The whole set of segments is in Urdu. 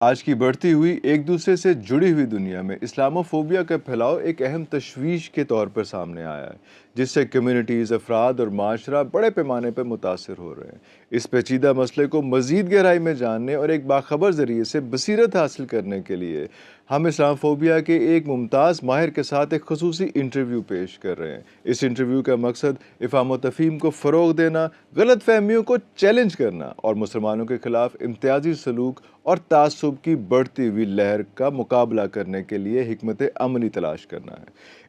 آج کی بڑھتی ہوئی ایک دوسرے سے جڑی ہوئی دنیا میں اسلاموفوبیا کا پھیلاؤ ایک اہم تشویش کے طور پر سامنے آیا ہے، جس سے کمیونٹیز، افراد اور معاشرہ بڑے پیمانے پر متاثر ہو رہے ہیں۔ اس پیچیدہ مسئلے کو مزید گہرائی میں جاننے اور ایک باخبر ذریعے سے بصیرت حاصل کرنے کے لیے ہم اسلاموفوبیا کے ایک ممتاز ماہر کے ساتھ ایک خصوصی انٹرویو پیش کر رہے ہیں۔ اس انٹرویو کا مقصد افہام و تفہیم کو فروغ دینا، غلط فہمیوں کو چیلنج کرنا اور مسلمانوں کے خلاف امتیازی سلوک اور تعصب کی بڑھتی ہوئی لہر کا مقابلہ کرنے کے لیے حکمت عملی تلاش کرنا ہے۔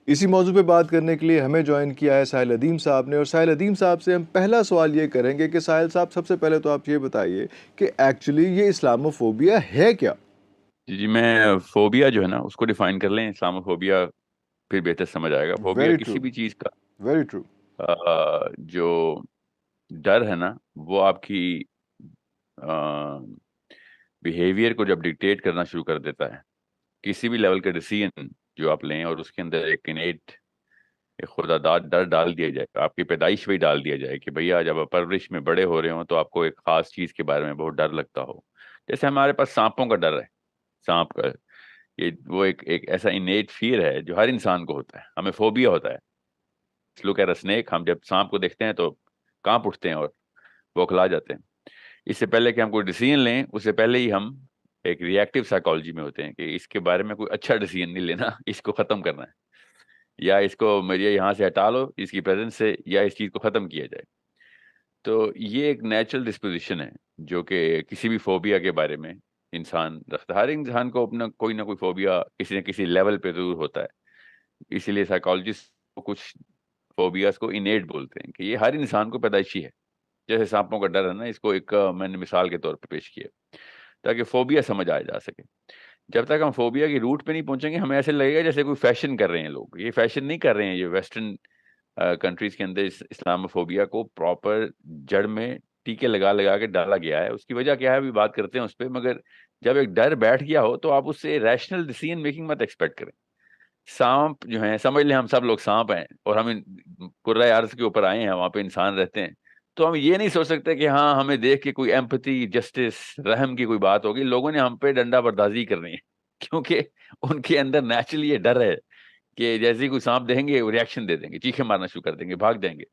اسی موضوع پہ بات کرنے کے لیے ہمیں جوائن کیا ہے ساحل ادیم صاحب نے، اور ساحل ادیم صاحب سے ہم پہلا سوال یہ کریں گے کہ ساحل صاحب، سب سے پہلے تو آپ یہ بتائیے کہ ایکچولی یہ اسلاموفوبیا ہے کیا؟ جی میں فوبیا جو ہے نا اس کو ڈیفائن کر لیں، اسلام فوبیا پھر بہتر سمجھ آئے گا۔ فوبیا ویری ٹرو، کسی بھی چیز کا ویری ٹرو۔ جو ڈر ہے نا وہ آپ کی بیہیویئر کو جب ڈکٹیٹ کرنا شروع کر دیتا ہے، کسی بھی لیول کا ڈیسیژن جو آپ لیں اور اس کے اندر ایک انیٹ ایک خدا داد ڈر ڈال دیا جائے، آپ کی پیدائش وہی ڈال دیا جائے کہ بھیا جب آپ پرورش میں بڑے ہو رہے ہوں تو آپ کو ایک خاص چیز کے بارے میں بہت ڈر لگتا ہو۔ جیسے ہمارے پاس سانپوں کا ڈر ہے، سانپ کا یہ وہ ایک ایسا انیٹ فیئر ہے جو ہر انسان کو ہوتا ہے، ہمیں فوبیا ہوتا ہے۔ لک ایٹ اسنیک، ہم جب سانپ کو دیکھتے ہیں تو کانپ اٹھتے ہیں اور بوکھلا جاتے ہیں۔ اس سے پہلے کہ ہم کوئی ڈیسیژن لیں، اس سے پہلے ہی ہم ایک ریئیکٹیو سائیکالوجی میں ہوتے ہیں کہ اس کے بارے میں کوئی اچھا ڈیسیژن نہیں لینا، اس کو ختم کرنا ہے، یا اس کو مجھے یہاں سے ہٹا لو اس کی پریزنس سے، یا اس چیز کو ختم کیا جائے۔ تو یہ ایک نیچرل ڈسپوزیشن ہے جو کہ کسی بھی فوبیا کے بارے میں انسان رکھتا ہے۔ ہر انسان کو اپنا کوئی نہ کوئی فوبیا کسی نہ کسی لیول پہ ضرور ہوتا ہے، اسی لیے سائیکالوجسٹ کچھ فوبیاز کو انیٹ بولتے ہیں کہ یہ ہر انسان کو پیدائشی ہے۔ جیسے سانپوں کا ڈر ہے نا، اس کو ایک میں نے مثال کے طور پہ پیش کیا تاکہ فوبیا سمجھ آ جا سکے۔ جب تک ہم فوبیا کی روٹ پہ نہیں پہنچیں گے، ہمیں ایسے لگے گا جیسے کوئی فیشن کر رہے ہیں لوگ۔ یہ فیشن نہیں کر رہے ہیں، یہ ویسٹرن کنٹریز کے اندر اسلام فوبیا کو پراپر جڑ میں ٹیکے لگا لگا کے ڈالا گیا ہے۔ اس کی وجہ کیا ہے ابھی بات کرتے ہیں اس پہ، مگر جب ایک ڈر بیٹھ گیا ہو تو آپ اس سے ریشنل ڈیسیژن میکنگ مت ایکسپیکٹ کریں۔ سانپ جو ہیں، سمجھ لیں ہم سب لوگ سانپ ہیں اور ہم کرۂ ارض کے اوپر آئے ہیں، وہاں پہ انسان رہتے ہیں، تو ہم یہ نہیں سوچ سکتے کہ ہاں ہمیں دیکھ کے کوئی ایمپتھی، جسٹس، رحم کی کوئی بات ہوگی۔ لوگوں نے ہم پہ ڈنڈا بردازی کرنی ہے کیونکہ ان کے اندر نیچرلی یہ ڈر ہے کہ جیسے ہی کوئی سانپ دیکھیں گے وہ ریئیکشن دے دیں گے، چیخیں مارنا شروع کر دیں گے، بھاگ جائیں گے۔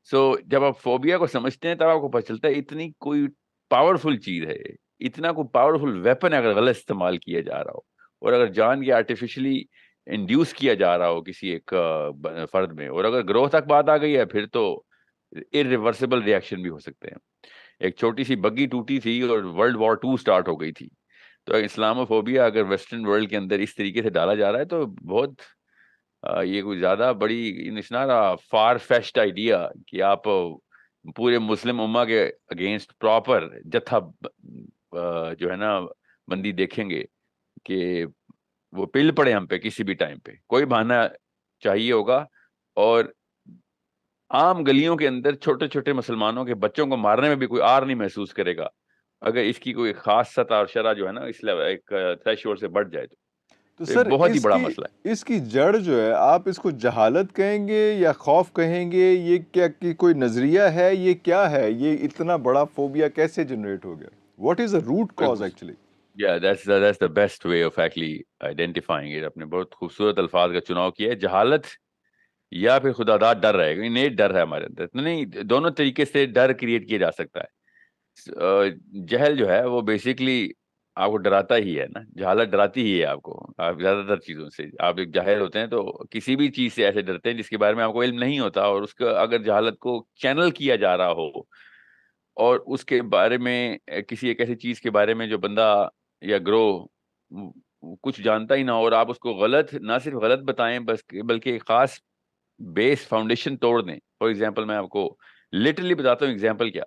سو جب آپ فوبیا کو سمجھتے ہیں تب آپ کو پتہ چلتا ہے اتنی کوئی پاورفل چیز ہے، اتنا کوئی پاورفل ویپن اگر غلط استعمال کیا جا رہا ہو، اور اگر جان کے آرٹیفیشلی انڈیوس کیا جا رہا ہو کسی ایک فرد میں، اور اگر گروہ تک بات آ گئی ہے، پھر تو irreversible ریئیکشن بھی ہو سکتے ہیں۔ ایک چھوٹی سی بگی ٹوٹی تھی اور ورلڈ وار ٹو سٹارٹ ہو گئی تھی۔ تو اسلاموفوبیا اگر ویسٹرن ورلڈ کے اندر اس طریقے سے ڈالا جا رہا ہے تو بہت یہ کوئی زیادہ بڑی فار فیشڈ آئیڈیا کہ آپ پورے مسلم امہ کے اگینسٹ پراپر جتھا جو ہے نا بندی دیکھیں گے کہ وہ پل پڑے ہم پہ کسی بھی ٹائم پہ، کوئی بہانہ چاہیے ہوگا۔ اور عام گلیوں کے اندر چھوٹے چھوٹے مسلمانوں کے بچوں کو مارنے میں بھی کوئی آر نہیں محسوس کرے گا اگر اس کی کوئی خاص سطح اور شرح جو ہے نا اس ایک تھریش ہولڈ سے بڑھ جائے تو تو یہ سر، بہت ہی اس بڑا کی مسئلہ ہے۔ اس کی جڑ جو ہے، آپ اس کو جہالت کہیں گے یا خوف کہیں گے؟ یہ کیا کہ کوئی نظریہ ہے؟ یہ کیا ہے؟ یہ اتنا بڑا فوبیا کیسے جنریٹ ہو گیا؟ What is the root cause actually? that's the best way of actually identifying it۔ اپنے بہت خوبصورت الفاظ کا چناؤ کیا ہے، جہالت یا پھر خدا داد ڈر رہے گا، انیٹ ڈر ہے ہمارے اندر۔ نہیں، دونوں طریقے سے ڈر کریٹ کیا جا سکتا ہے۔ جہل جو ہے وہ بیسیکلی آپ کو ڈراتا ہی ہے نا، جہالت ڈراتی ہی ہے آپ کو، آپ زیادہ تر چیزوں سے۔ آپ ایک جاہل ہوتے ہیں تو کسی بھی چیز سے ایسے ڈرتے ہیں جس کے بارے میں آپ کو علم نہیں ہوتا، اور اس کا اگر جہالت کو چینل کیا جا رہا ہو اور اس کے بارے میں کسی ایک ایسی چیز کے بارے میں جو بندہ یا گروہ کچھ جانتا ہی نہ ہو، اور آپ اس کو غلط، نہ صرف غلط بتائیں بس بلکہ ایک خاص بیس فاؤنڈیشن توڑ دیں۔ فار ایگزامپل میں آپ کو لٹرلی بتاتا ہوں، ایگزامپل کیا،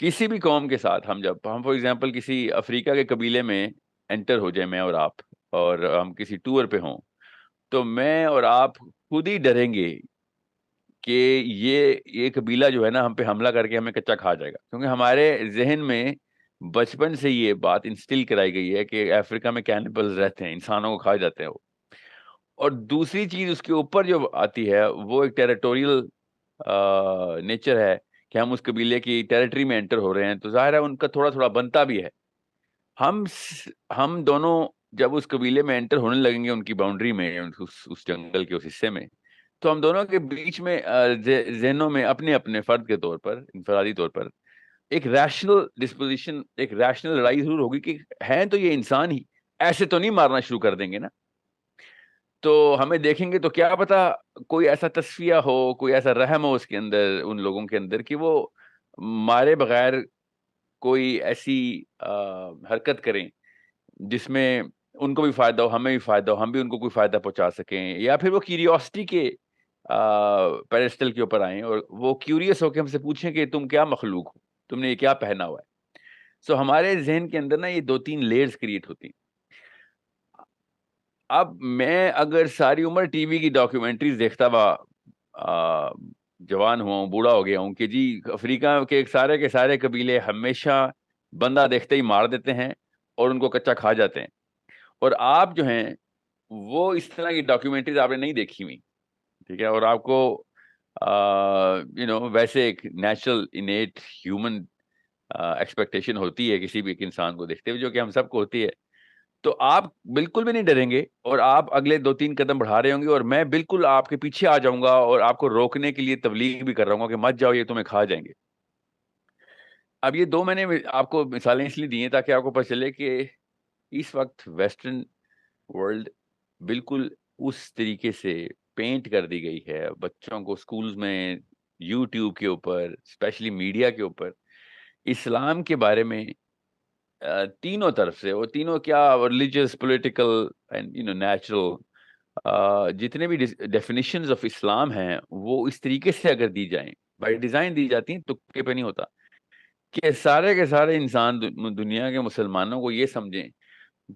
کسی بھی قوم کے ساتھ جب ہم فار ایگزامپل کسی افریقہ کے قبیلے میں انٹر ہو جائیں، میں اور آپ، اور ہم کسی ٹور پہ ہوں، تو میں اور آپ خود ہی ڈریں گے کہ یہ قبیلہ جو ہے نا ہم پہ حملہ کر کے ہمیں کچا کھا جائے گا، کیونکہ ہمارے ذہن میں بچپن سے یہ بات انسٹل کرائی گئی ہے کہ افریقہ میں کینیبلز رہتے ہیں، انسانوں کو کھا جاتے ہیں وہ۔ اور دوسری چیز اس کے اوپر جو آتی ہے وہ ایک ٹیریٹوریل نیچر ہے کہ ہم اس قبیلے کی ٹیریٹری میں انٹر ہو رہے ہیں، تو ظاہر ہے ان کا تھوڑا تھوڑا بنتا بھی ہے ہم دونوں جب اس قبیلے میں انٹر ہونے لگیں گے، ان کی باؤنڈری میں، اس جنگل کے اس حصے میں، تو ہم دونوں کے بیچ میں ذہنوں میں اپنے اپنے فرد کے طور پر، انفرادی طور پر، ایک ریشنل ڈسپوزیشن، ایک ریشنل لڑائی ضرور ہوگی کہ ہیں تو یہ انسان ہی، ایسے تو نہیں مارنا شروع کر دیں گے نا. تو ہمیں دیکھیں گے تو کیا پتا کوئی ایسا تصفیہ ہو، کوئی ایسا رحم ہو اس کے اندر، ان لوگوں کے اندر، کہ وہ مارے بغیر کوئی ایسی حرکت کریں جس میں ان کو بھی فائدہ ہو، ہمیں بھی فائدہ ہو، ہم بھی ان کو کوئی فائدہ پہنچا سکیں، یا پھر وہ کیوریوسٹی کے پیڈسٹل کے اوپر آئیں اور وہ کیوریس ہو کے ہم سے پوچھیں کہ تم کیا مخلوق ہو، تم نے یہ کیا پہنا ہوا ہے. سو ہمارے ذہن کے اندر نا یہ 2-3 لیئرز کریٹ ہوتی ہیں. اب میں اگر ساری عمر ٹی وی کی ڈاکیومنٹریز دیکھتا ہوا جوان ہوا ہوں، بوڑھا ہو گیا ہوں کہ جی افریقہ کے سارے قبیلے ہمیشہ بندہ دیکھتے ہی مار دیتے ہیں اور ان کو کچا کھا جاتے ہیں، اور آپ جو ہیں وہ اس طرح کی ڈاکیومنٹریز آپ نے نہیں دیکھی ہوئی، ٹھیک ہے، اور آپ کو ویسے ایک نیچرل انیٹ ہیومن ایکسپیکٹیشن ہوتی ہے کسی بھی ایک انسان کو دیکھتے ہوئے، جو کہ ہم سب کو ہوتی ہے، تو آپ بالکل بھی نہیں ڈریں گے اور آپ اگلے 2-3 قدم بڑھا رہے ہوں گے، اور میں بالکل آپ کے پیچھے آ جاؤں گا اور آپ کو روکنے کے لیے تبلیغ بھی کر رہا ہوں گا کہ مت جاؤ، یہ تمہیں کھا جائیں گے. اب یہ 2 میں نے آپ کو مثالیں اس لیے دی ہیں تاکہ آپ کو پتہ چلے کہ اس وقت ویسٹرن ورلڈ بالکل اس طریقے سے پینٹ کر دی گئی ہے بچوں کو اسکولز میں، یوٹیوب کے اوپر، اسپیشلی میڈیا کے اوپر، اسلام کے بارے میں تینوں طرف سے، وہ تینوں کیا، ریلیجیس، پولیٹیکل اینڈ نیچرل، جتنے بھی ڈیفینیشنز آف اسلام ہیں وہ اس طریقے سے اگر دی جائیں، بائی ڈیزائن دی جاتی ہیں، تکے پہ نہیں ہوتا، کہ سارے کے سارے انسان دنیا کے مسلمانوں کو یہ سمجھیں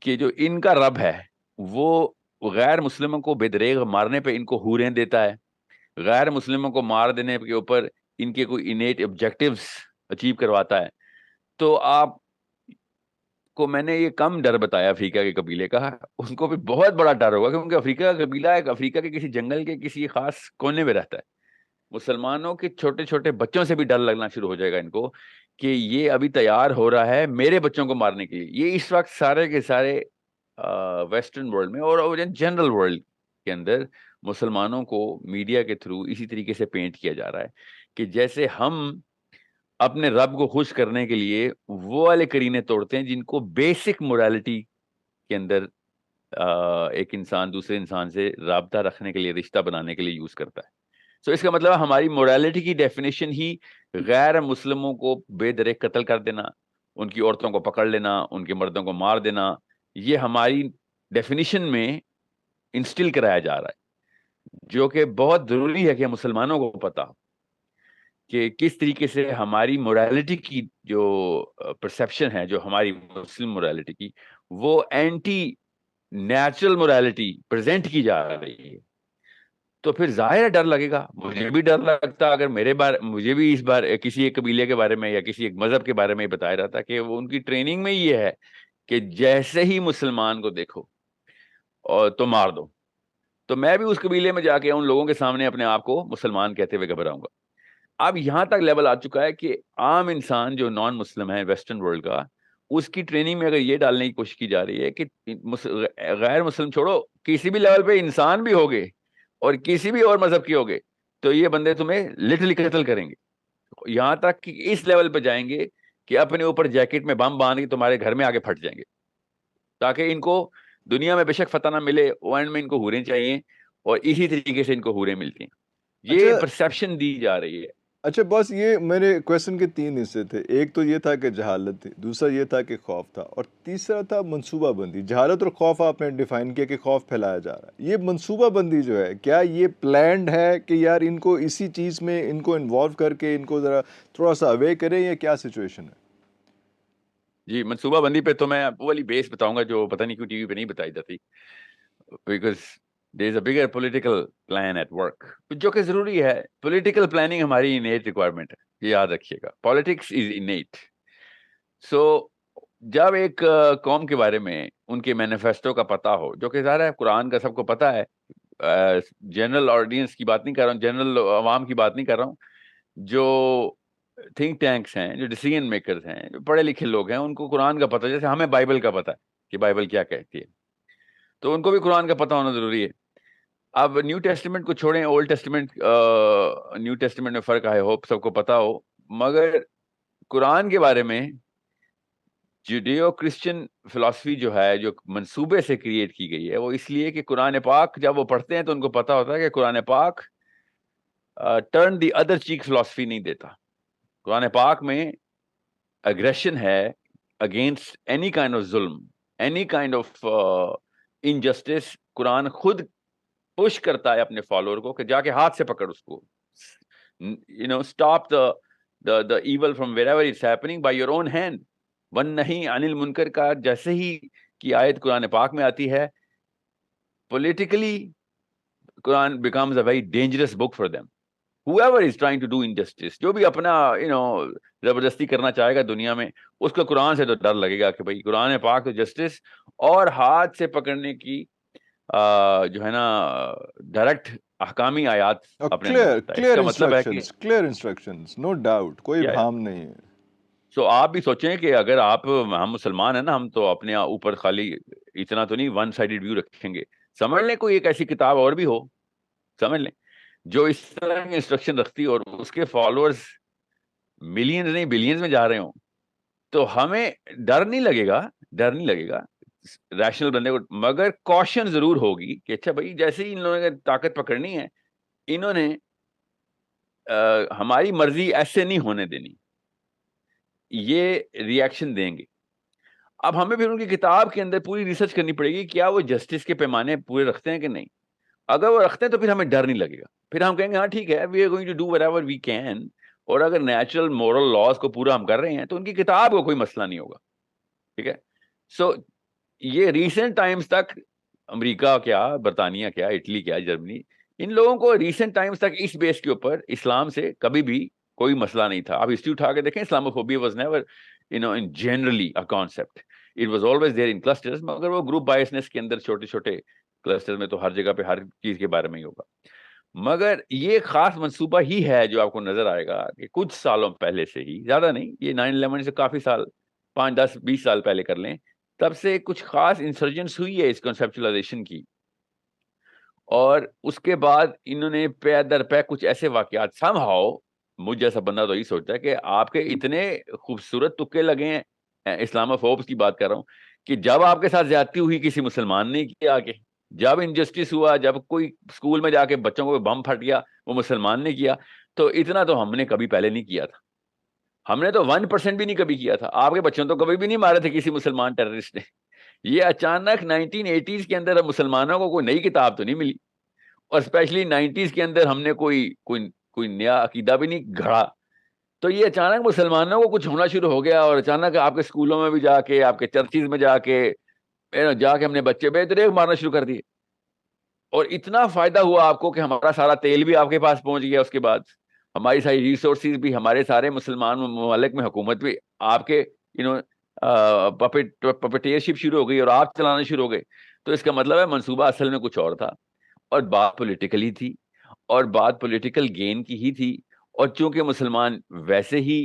کہ جو ان کا رب ہے وہ غیر مسلموں کو بے دریغ مارنے پہ ان کو حوریں دیتا ہے، غیر مسلموں کو مار دینے کے اوپر ان کے کوئی انیٹ آبجیکٹیوز اچیو کرواتا ہے. تو آپ کو میں نے یہ کم ڈر بتایا افریقہ کے قبیلے کا، ان کو بھی بہت بڑا ڈر ہوگا، کیونکہ افریقہ کا قبیلہ ایک افریقہ کے کسی جنگل کے کسی خاص کونے میں رہتا ہے. مسلمانوں کے چھوٹے چھوٹے بچوں سے بھی ڈر لگنا شروع ہو جائے گا ان کو کہ یہ ابھی تیار ہو رہا ہے میرے بچوں کو مارنے کے لیے. یہ اس وقت سارے کے سارے ویسٹرن ورلڈ میں اور جنرل ورلڈ کے اندر مسلمانوں کو میڈیا کے تھرو اسی طریقے سے پینٹ کیا جا رہا ہے کہ جیسے ہم اپنے رب کو خوش کرنے کے لیے وہ والے کرینے توڑتے ہیں جن کو بیسک موریلٹی کے اندر ایک انسان دوسرے انسان سے رابطہ رکھنے کے لیے، رشتہ بنانے کے لیے یوز کرتا ہے. سو اس کا مطلب ہماری موریلٹی کی ڈیفینیشن ہی غیر مسلموں کو بے دریغ قتل کر دینا، ان کی عورتوں کو پکڑ لینا، ان کے مردوں کو مار دینا، یہ ہماری ڈیفینیشن میں انسٹل کرایا جا رہا ہے، جو کہ بہت ضروری ہے کہ مسلمانوں کو پتا ہو کہ کس طریقے سے ہماری موریلٹی کی جو پرسیپشن ہے، جو ہماری مسلم موریلٹی کی، وہ اینٹی نیچرل موریلٹی پریزنٹ کی جا رہی ہے. تو پھر ظاہر ہے ڈر لگے گا، مجھے بھی ڈر لگتا اگر مجھے بھی اس بار کسی ایک قبیلے کے بارے میں یا کسی ایک مذہب کے بارے میں بتایا جاتا کہ وہ ان کی ٹریننگ میں یہ ہے کہ جیسے ہی مسلمان کو دیکھو اور تو مار دو، تو میں بھی اس قبیلے میں جا کے ان لوگوں کے سامنے اپنے آپ کو مسلمان کہتے ہوئے گھبراؤں گا. اب یہاں تک لیول آ چکا ہے کہ عام انسان جو نان مسلم ہے ویسٹرن ورلڈ کا، اس کی ٹریننگ میں اگر یہ ڈالنے کی کوشش کی جا رہی ہے کہ غیر مسلم چھوڑو، کسی بھی لیول پہ انسان بھی ہوگے اور کسی بھی اور مذہب کے ہوگے تو یہ بندے تمہیں لٹرلی قتل کریں گے. یہاں تک کہ اس لیول پہ جائیں گے کہ اپنے اوپر جیکٹ میں بم باندھ کے تمہارے گھر میں آگے پھٹ جائیں گے، تاکہ ان کو دنیا میں بے شک فتح نہ ملے، اینڈ میں ان کو حوریں چاہیے، اور اسی طریقے سے ان کو حوریں ملتی ہیں. یہ اچھا پرسیپشن دی جا رہی ہے. اچھا بس، یہ میرے کویشچن کے 3 حصے تھے. ایک تو یہ تھا کہ جہالت تھی، دوسرا یہ تھا کہ خوف تھا، اور تیسرا تھا منصوبہ بندی. جہالت اور خوف آپ نے ڈیفائن کیا کہ خوف پھیلایا جا رہا ہے. یہ منصوبہ بندی جو ہے، کیا یہ پلانڈ ہے کہ یار ان کو اسی چیز میں ان کو انوالو کر کے ان کو ذرا تھوڑا سا اوے کریں، یا کیا سچویشن ہے؟ جی، منصوبہ بندی پہ تو میں وہ والی بیس بتاؤں گا جو پتہ نہیں کیوں ٹی وی پہ نہیں بتائی جاتی، because there is a bigger political plan at work, جو کہ ضروری ہے. پولیٹیکل پلاننگ ہماری انیٹ ریکوائرمنٹ ہے، یہ یاد رکھیے گا. Politics is innate. سو جب ایک قوم کے بارے میں ان کے مینیفیسٹو کا پتہ ہو، جو کہ ظاہر ہے قرآن کا سب کو پتہ ہے، جنرل آڈینس کی بات نہیں کر رہا ہوں، جنرل عوام کی بات نہیں کر رہا ہوں، جو تھنک ٹینکس ہیں, جو ڈیسیژن میکرز ہیں, جو پڑھے لکھے لوگ ہیں, ان کو قرآن کا پتہ, جیسے ہمیں بائبل کا پتہ ہے کہ بائبل کیا کہتی ہے, تو ان کو بھی قرآن کا پتہ ہونا ضروری ہے. اب نیو ٹیسٹمنٹ کو چھوڑیں, اولڈ ٹیسٹمنٹ نیو ٹیسٹمنٹ میں فرق ہے, ہوپ سب کو پتہ ہو, مگر قرآن کے بارے میں جوڈیو کرسچن فلسفی جو ہے, جو منصوبے سے کریٹ کی گئی ہے, وہ اس لیے کہ قرآن پاک جب وہ پڑھتے ہیں تو ان کو پتہ ہوتا ہے کہ قرآن پاک ٹرن دی ادر چیک فلسفی نہیں دیتا. قرآن پاک میں اگریشن ہے اگینسٹ اینی کائنڈ آف ظلم, اینی کائنڈ آف انجسٹس. قرآن خود پش کرتا ہے اپنے فالوور کو کہ جا کے ہاتھ سے پکڑ اس کو, stop the evil from wherever it's happening by your own hand. One نہیں عن المنکر کا جیسے ہی کی آیت قرآن پاک میں آتی ہے, politically Quran becomes a very dangerous book for them. whoever is trying to do injustice, جو بھی اپنا زبردستی کرنا چاہے گا دنیا میں, اس کو قرآن سے تو ڈر لگے گا کہ بھائی قرآن پاک تو جسٹس اور ہاتھ سے پکڑنے کی جو ہے نا ڈائریکٹ احکامی آیات اپنے اندر رکھتا ہے. اس کا مطلب ہے کہ کلیئر انسٹرکشنز, نو ڈاؤٹ, کوئی بھام نہیں ہے. سو آپ بھی سوچیں کہ اگر ہم مسلمان ہیں نا, ہم تو اپنے اوپر خالی اتنا تو نہیں ون سائیڈڈ ویو رکھیں گے. سمجھ لیں کوئی ایک ایسی کتاب اور بھی ہو, سمجھ لیں, جو اس طرح کی انسٹرکشن رکھتی اور اس کے فالوورز ملینز نہیں بلینز میں جا رہے ہوں, تو ہمیں ڈر نہیں لگے گا ریشنل بندے کو. مگر کوشن ضرور ہوگی کہ اچھا بھائی جیسے ہی ان لوگوں نے طاقت پکڑنی ہے, انہوں نے ہماری مرضی ایسے نہیں ہونے دینی, یہ ریئیکشن دیں گے. اب ہمیں پھر ان کی کتاب کے اندر پوری ریسرچ کرنی پڑے گی, کیا وہ جسٹس کے پیمانے پورے رکھتے ہیں کہ نہیں. اگر وہ رکھتے ہیں تو پھر ہمیں ڈر نہیں لگے گا, پھر ہم کہیں گے ہاں ٹھیک ہے, we are going to do wherever we can. اور اگر نیچرل مورل لاز کو پورا ہم کر رہے ہیں تو ان کی کتاب کو کوئی مسئلہ نہیں ہوگا, ٹھیک ہے. سو یہ ریسنٹ ٹائمز تک امریکہ کیا, برطانیہ کیا, اٹلی کیا, جرمنی, ان لوگوں کو ریسنٹ ٹائمز تک اس بیس کے اوپر اسلام سے کبھی بھی کوئی مسئلہ نہیں تھا. آپ ہسٹری اٹھا کے دیکھیں, Islamophobia was never in generally a concept. It was always there in clusters, مگر وہ گروپ بائسنس کے اندر چھوٹے چھوٹے کلسٹر میں تو ہر جگہ پہ ہر چیز کے بارے میں ہی ہوگا. مگر یہ خاص منصوبہ ہی ہے جو آپ کو نظر آئے گا کہ کچھ سالوں پہلے سے ہی, زیادہ نہیں, یہ 9/11 سے کافی سال, 5, 10, 20 سال پہلے کر لیں, تب سے کچھ خاص انسرجنس ہوئی ہے اس کنسیپچلائزیشن کی. اور اس کے بعد انہوں نے پے در پے کچھ ایسے واقعات, سم ہاؤ مجھ جیسا بندہ تو یہی سوچتا ہے کہ آپ کے اتنے خوبصورت تکے لگے ہیں, اسلاموفوبس کی بات کر رہا ہوں, کہ جب آپ کے ساتھ زیادتی ہوئی کسی مسلمان نے کیا, کہ جب انجسٹس ہوا, جب کوئی اسکول میں جا کے بچوں کو بم پھٹ گیا, وہ مسلمان نے کیا, تو اتنا تو ہم نے کبھی پہلے نہیں کیا تھا. ہم نے تو 1% بھی نہیں کبھی کیا تھا. آپ کے بچوں تو کبھی بھی نہیں مارے تھے کسی مسلمان ٹیررسٹ نے. یہ اچانک 1980s کے اندر مسلمانوں کو کوئی نئی کتاب تو نہیں ملی, اور اسپیشلی 90s کے اندر ہم نے کوئی نیا عقیدہ بھی نہیں گھڑا. تو یہ اچانک مسلمانوں کو کچھ ہونا شروع ہو گیا, اور اچانک آپ کے اسکولوں میں بھی جا کے, آپ کے چرچز میں جا کے ہم نے بچے بے دریغ مارنا شروع کر دیے. اور اتنا فائدہ ہوا آپ کو کہ ہمارا سارا تیل بھی آپ کے پاس پہنچ گیا, اس کے بعد ہماری ساری ریسورسز بھی, ہمارے سارے مسلمان ممالک میں حکومت بھی آپ کے پپیٹیئرشپ شروع ہو گئی اور آپ چلانا شروع ہو گئے. تو اس کا مطلب ہے منصوبہ اصل میں کچھ اور تھا, اور بات پولیٹیکلی تھی, اور بات پولیٹیکل گین کی ہی تھی. اور چونکہ مسلمان ویسے ہی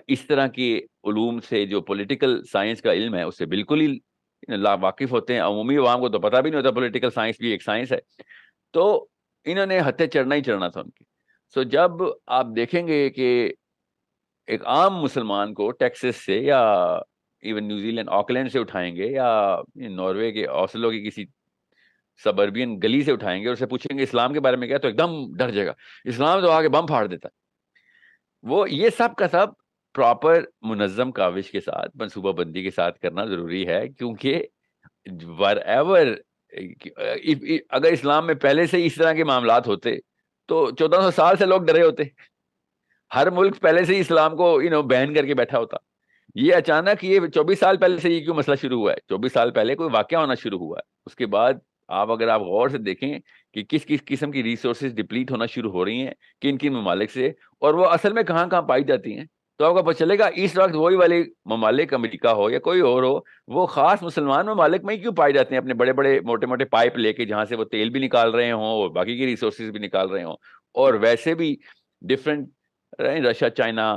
اس طرح کے علوم سے, جو پولیٹیکل سائنس کا علم ہے, اس سے بالکل ہی لا واقف ہوتے ہیں. عمومی عوام کو تو پتہ بھی نہیں ہوتا پولیٹیکل سائنس بھی ایک سائنس ہے. تو انہوں نے ہتھے چڑھنا ہی چڑھنا تھا ان کی. سو جب آپ دیکھیں گے کہ ایک عام مسلمان کو ٹیکسس سے یا ایون نیوزی لینڈ آکلینڈ سے اٹھائیں گے, یا ناروے کے اوسلو کی کسی سبربین گلی سے اٹھائیں گے, اور اسے پوچھیں گے اسلام کے بارے میں کیا, تو ایک دم ڈر جائے گا. اسلام تو آگے بم پھاڑ دیتا. وہ یہ سب کا سب پراپر منظم کاوش کے ساتھ, منصوبہ بندی کے ساتھ کرنا ضروری ہے, کیونکہ wherever اگر اسلام میں پہلے سے اس طرح کے معاملات ہوتے تو 1400 سال سے لوگ ڈرے ہوتے. ہر ملک پہلے سے ہی اسلام کو بین کر کے بیٹھا ہوتا. یہ اچانک یہ 24 سال پہلے سے یہ کیوں مسئلہ شروع ہوا ہے؟ 24 سال پہلے کوئی واقعہ ہونا شروع ہوا ہے. اس کے بعد اگر آپ غور سے دیکھیں کہ کس کس قسم کی ریسورسز ڈپلیٹ ہونا شروع ہو رہی ہیں کن کن ممالک سے, اور وہ اصل میں کہاں کہاں پائی جاتی ہیں, تو آپ کو پتہ چلے گا اس وقت وہی والے ممالک, امریکہ ہو یا کوئی اور ہو, وہ خاص مسلمان ممالک میں ہی کیوں پائے جاتے ہیں, اپنے بڑے بڑے موٹے موٹے پائپ لے کے, جہاں سے وہ تیل بھی نکال رہے ہوں اور باقی کی ریسورسز بھی نکال رہے ہوں, اور ویسے بھی ڈفرینٹ رشیا چائنا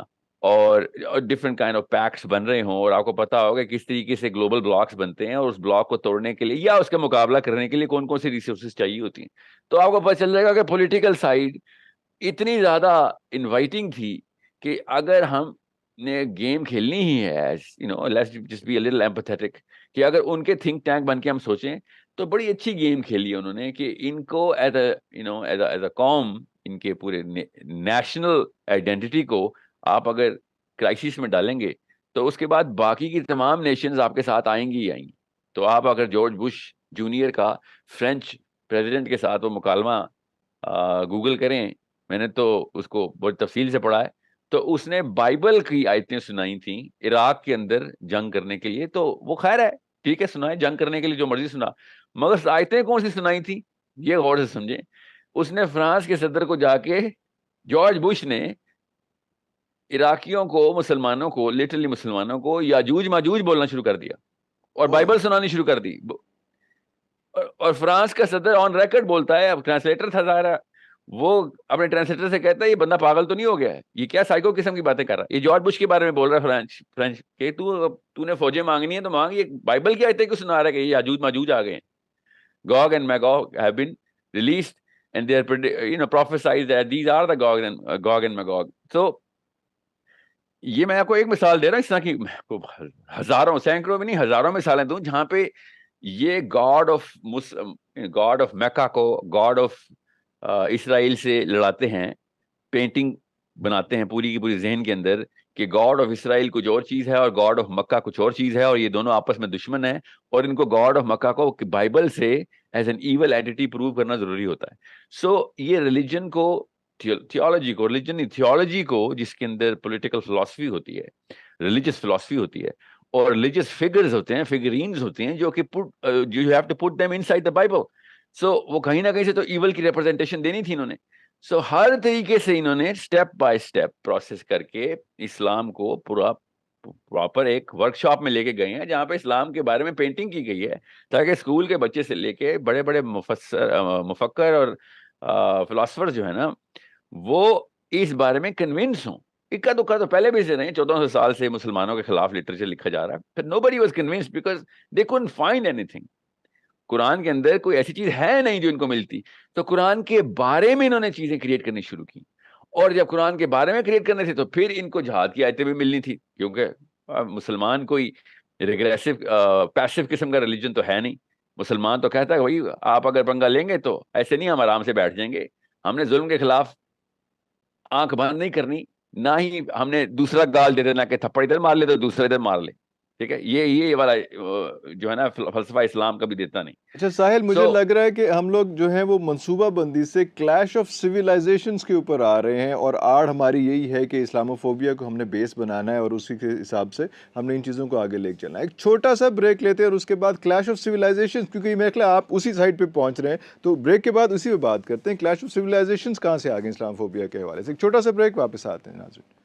اور ڈفرینٹ کائنڈ آف پیکٹس بن رہے ہوں، اور آپ کو پتا ہوگا کس طریقے سے گلوبل بلاکس بنتے ہیں، اور اس بلاک کو توڑنے کے لیے یا اس کا مقابلہ کرنے کے لیے کون کون سی ریسورسز چاہیے ہوتی ہیں، تو آپ کو پتہ چل جائے گا کہ پولیٹیکل سائڈ اتنی زیادہ انوائٹنگ تھی کہ اگر ہم نے گیم کھیلنی ہی ہے، let's just be a little empathetic, کہ اگر ان کے تھنک ٹینک بن کے ہم سوچیں تو بڑی اچھی گیم کھیلی انہوں نے کہ ان کو ایز اے قوم، ان کے پورے نیشنل آئیڈینٹی کو آپ اگر کرائسس میں ڈالیں گے تو اس کے بعد باقی کی تمام نیشنز آپ کے ساتھ آئیں گی ہی آئیں گی. تو آپ اگر جارج بش جونیئر کا فرینچ پریزیڈنٹ کے ساتھ وہ مکالمہ گوگل کریں، میں نے تو اس کو بہت تفصیل سے پڑھا ہے، تو اس نے بائبل کی آیتیں سنائی تھیں عراق کے اندر جنگ کرنے کے لیے. تو وہ خیر ہے، ٹھیک ہے، سنائے جنگ کرنے کے لیے جو مرضی سنا، مگر آیتیں کون سی سنائی تھی یہ غور سے سمجھیں. اس نے فرانس کے صدر کو جا کے، جارج بش نے عراقیوں کو، مسلمانوں کو، لٹرلی مسلمانوں کو یاجوج ماجوج بولنا شروع کر دیا اور بائبل سنانی شروع کر دی. اور فرانس کا صدر آن ریکارڈ بولتا ہے، اب ٹرانسلیٹر تھا ظاہر، وہ اپنے ٹرانسلیٹر سے کہتا ہے یہ بندہ پاگل تو نہیں ہو گیا ہے، یہ کیا سائیکو قسم کی باتیں کر رہا ہے، یہ جارج بش کے بارے میں بول رہا ہے فرینچ کہ تو نے فوجیں مانگنی ہے تو مانگ، یہ بائبل کی آیتیں کیوں سنا رہا ہے کہ یہ یاجوج ماجوج آ گئے ہیں. Gog and Magog have been released and they are prophesied that these are the Gog and Magog. So یہ میں آپ کو ایک مثال دے رہا ہوں، اس طرح کی ہزاروں، سینکڑوں میں نہیں ہزاروں مثالیں دوں جہاں پہ یہ گاڈ آف میکا کو گاڈ آف اسرائیل سے لڑاتے ہیں، پینٹنگ بناتے ہیں پوری کی پوری ذہن کے اندر کہ گاڈ آف اسرائیل کچھ اور چیز ہے اور گاڈ آف مکہ کچھ اور چیز ہے، اور یہ دونوں آپس میں دشمن ہیں، اور ان کو گاڈ آف مکہ کو بائبل سے as an evil entity prove کرنا ضروری ہوتا ہے. سو یہ ریلیجن کو، تھیولوجی کو، ریلیجن نہیں تھیولوجی کو، جس کے اندر پولیٹیکل فلسفی ہوتی ہے، ریلیجس فلسفی ہوتی ہے، اور ریلیجس فگرز ہوتے ہیں، فگرینز ہوتے ہیں جو کہ you have to put them inside the Bible. So وہ کہیں نہ کہیں سے تو ایول کی ریپرزینٹیشن دینی تھی انہوں نے. سو ہر طریقے سے انہوں نے اسٹیپ بائی اسٹیپ پروسیس کر کے اسلام کو پراپر ایک ورک شاپ میں لے کے گئے ہیں جہاں پہ اسلام کے بارے میں پینٹنگ کی گئی ہے، تاکہ اسکول کے بچے سے لے کے بڑے بڑے مفکر اور فلاسفر جو ہے نا، وہ اس بارے میں کنونس ہوں. اکا دکا تو پہلے بھی سے رہے، 1400 سال سے مسلمانوں کے خلاف لٹریچر لکھا جا رہا ہے، پھر nobody was convinced because they couldn't find anything. قرآن کے اندر کوئی ایسی چیز ہے نہیں جو ان کو ملتی، تو قرآن کے بارے میں انہوں نے چیزیں کریٹ کرنی شروع کی، اور جب قرآن کے بارے میں کریٹ کرنے تھے تو پھر ان کو جہاد کی آیتیں بھی ملنی تھی، کیونکہ مسلمان کوئی ریگریسو پیسو قسم کا ریلیجن تو ہے نہیں. مسلمان تو کہتا ہے بھائی آپ اگر پنگا لیں گے تو ایسے نہیں ہم آرام سے بیٹھ جائیں گے، ہم نے ظلم کے خلاف آنکھ بند نہیں کرنی، نہ ہی ہم نے دوسرا گال دے دینا کہ تھپڑ ادھر مار لے تو دوسرا ادھر مار لے. ٹھیک ہے، یہ والا جو ہے نا فلسفہ اسلام کا بھی دیتا نہیں. اچھا ساحل، مجھے سو لگ رہا ہے کہ ہم لوگ جو ہیں وہ منصوبہ بندی سے کلیش آف سویلائزیشنز کے اوپر آ رہے ہیں، اور آڑ ہماری یہی ہے کہ اسلاموفوبیا کو ہم نے بیس بنانا ہے اور اسی کے حساب سے ہم نے ان چیزوں کو آگے لے کے چلنا ہے. ایک چھوٹا سا بریک لیتے ہیں اور اس کے بعد کلیش آف سویلائزیشنز، کیونکہ میرے خیال آپ اسی سائڈ پہ پہنچ رہے ہیں، تو بریک کے بعد اسی پہ بات کرتے ہیں. کلیش آف سویلائزیشنز کہاں سے آ گئے اسلاموفوبیا کے حوالے سے؟ ایک چھوٹا سا بریک، واپس آتے ہیں ناظرین.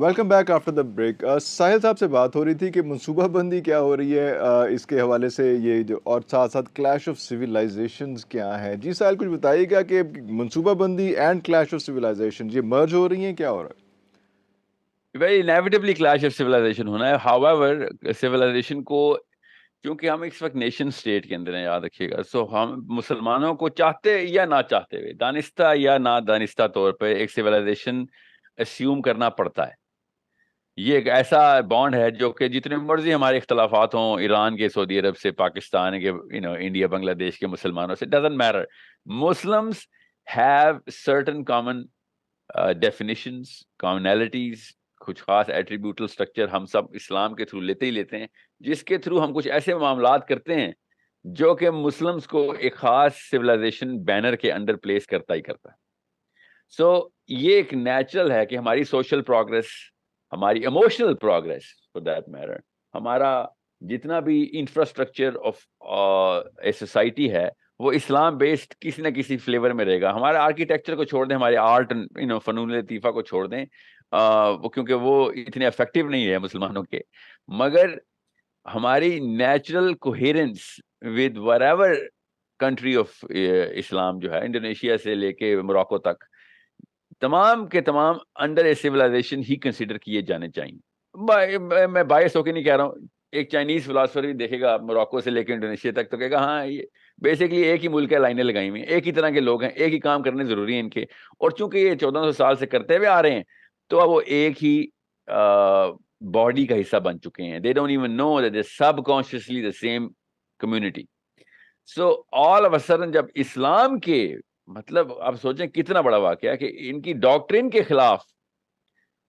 Welcome back after the break. Sahil Sahab سے بات ہو رہی تھی کہ منصوبہ بندی کیا ہو رہی ہے اس کے حوالے سے، یہ جو اور ساتھ ساتھ کلیش آف سویلائزیشنز کیا ہیں. جی ساحل کچھ بتائیے گا کہ منصوبہ بندی اینڈ کلیش آف سویلائزیشن یہ مرج ہو رہی ہیں، کیا ہو رہا ہے؟ ویری انیویٹبلی کلیش آف سویلائزیشن ہونا ہے. ہاؤیور سویلائزیشن کو، کیونکہ ہم اس وقت نیشن اسٹیٹ کے اندر ہیں، یاد رکھیے گا، سو ہم مسلمانوں کو چاہتے یا نہ چاہتے ہوئے، دانستہ یا نہ دانستہ طور پہ ایک سویلائزیشن اسیوم کرنا پڑتا ہے. یہ ایک ایسا بانڈ ہے جو کہ جتنے مرضی ہمارے اختلافات ہوں، ایران کے، سعودی عرب سے، پاکستان کے، انڈیا بنگلہ دیش کے مسلمانوں سے، doesn't matter. Muslims have certain common definitions, commonalities, کچھ خاص ایٹریبیوٹل اسٹرکچر ہم سب اسلام کے تھرو لیتے ہی لیتے ہیں، جس کے تھرو ہم کچھ ایسے معاملات کرتے ہیں جو کہ مسلمس کو ایک خاص سویلائزیشن بینر کے انڈر پلیس کرتا ہی کرتا ہے. سو یہ ایک نیچرل ہے کہ ہماری سوشل پروگرس، ہماری emotional progress for that matter, ہمارا جتنا بھی انفراسٹرکچر آف اے سوسائٹی ہے وہ اسلام بیسڈ کسی نہ کسی فلیور میں رہے گا. ہمارے آرکیٹیکچر کو چھوڑ دیں، ہمارے آرٹ فنون لطیفہ کو چھوڑ دیں، وہ کیونکہ وہ اتنے افیکٹو نہیں ہے مسلمانوں کے، مگر ہماری natural coherence with whatever country of Islam جو ہے انڈونیشیا سے لے کے موراکو تک تمام کے تمام انڈر اے سویلائزیشن ہی کنسیڈر کیے جانے چاہیے. میں باعث ہو کے نہیں کہہ رہا ہوں, ایک چائنیز فلاسفر بھی دیکھے گا موراکو سے لے کے انڈونیشیا تک تو کہے گا ہاں یہ بیسکلی ایک ہی ملک ہے, لائنیں لگائی ہوئی ہیں, ایک ہی طرح کے لوگ ہیں, ایک ہی کام کرنے ضروری ہیں ان کے, اور چونکہ یہ 1400 سال سے کرتے ہوئے آ رہے ہیں تو اب وہ ایک ہی باڈی کا حصہ بن چکے ہیں. They don't even know that they subconsciously the same community. So all of a sudden جب اسلام کے مطلب آپ سوچیں کتنا بڑا واقعہ ہے کہ ان کی ڈاکٹرین کے خلاف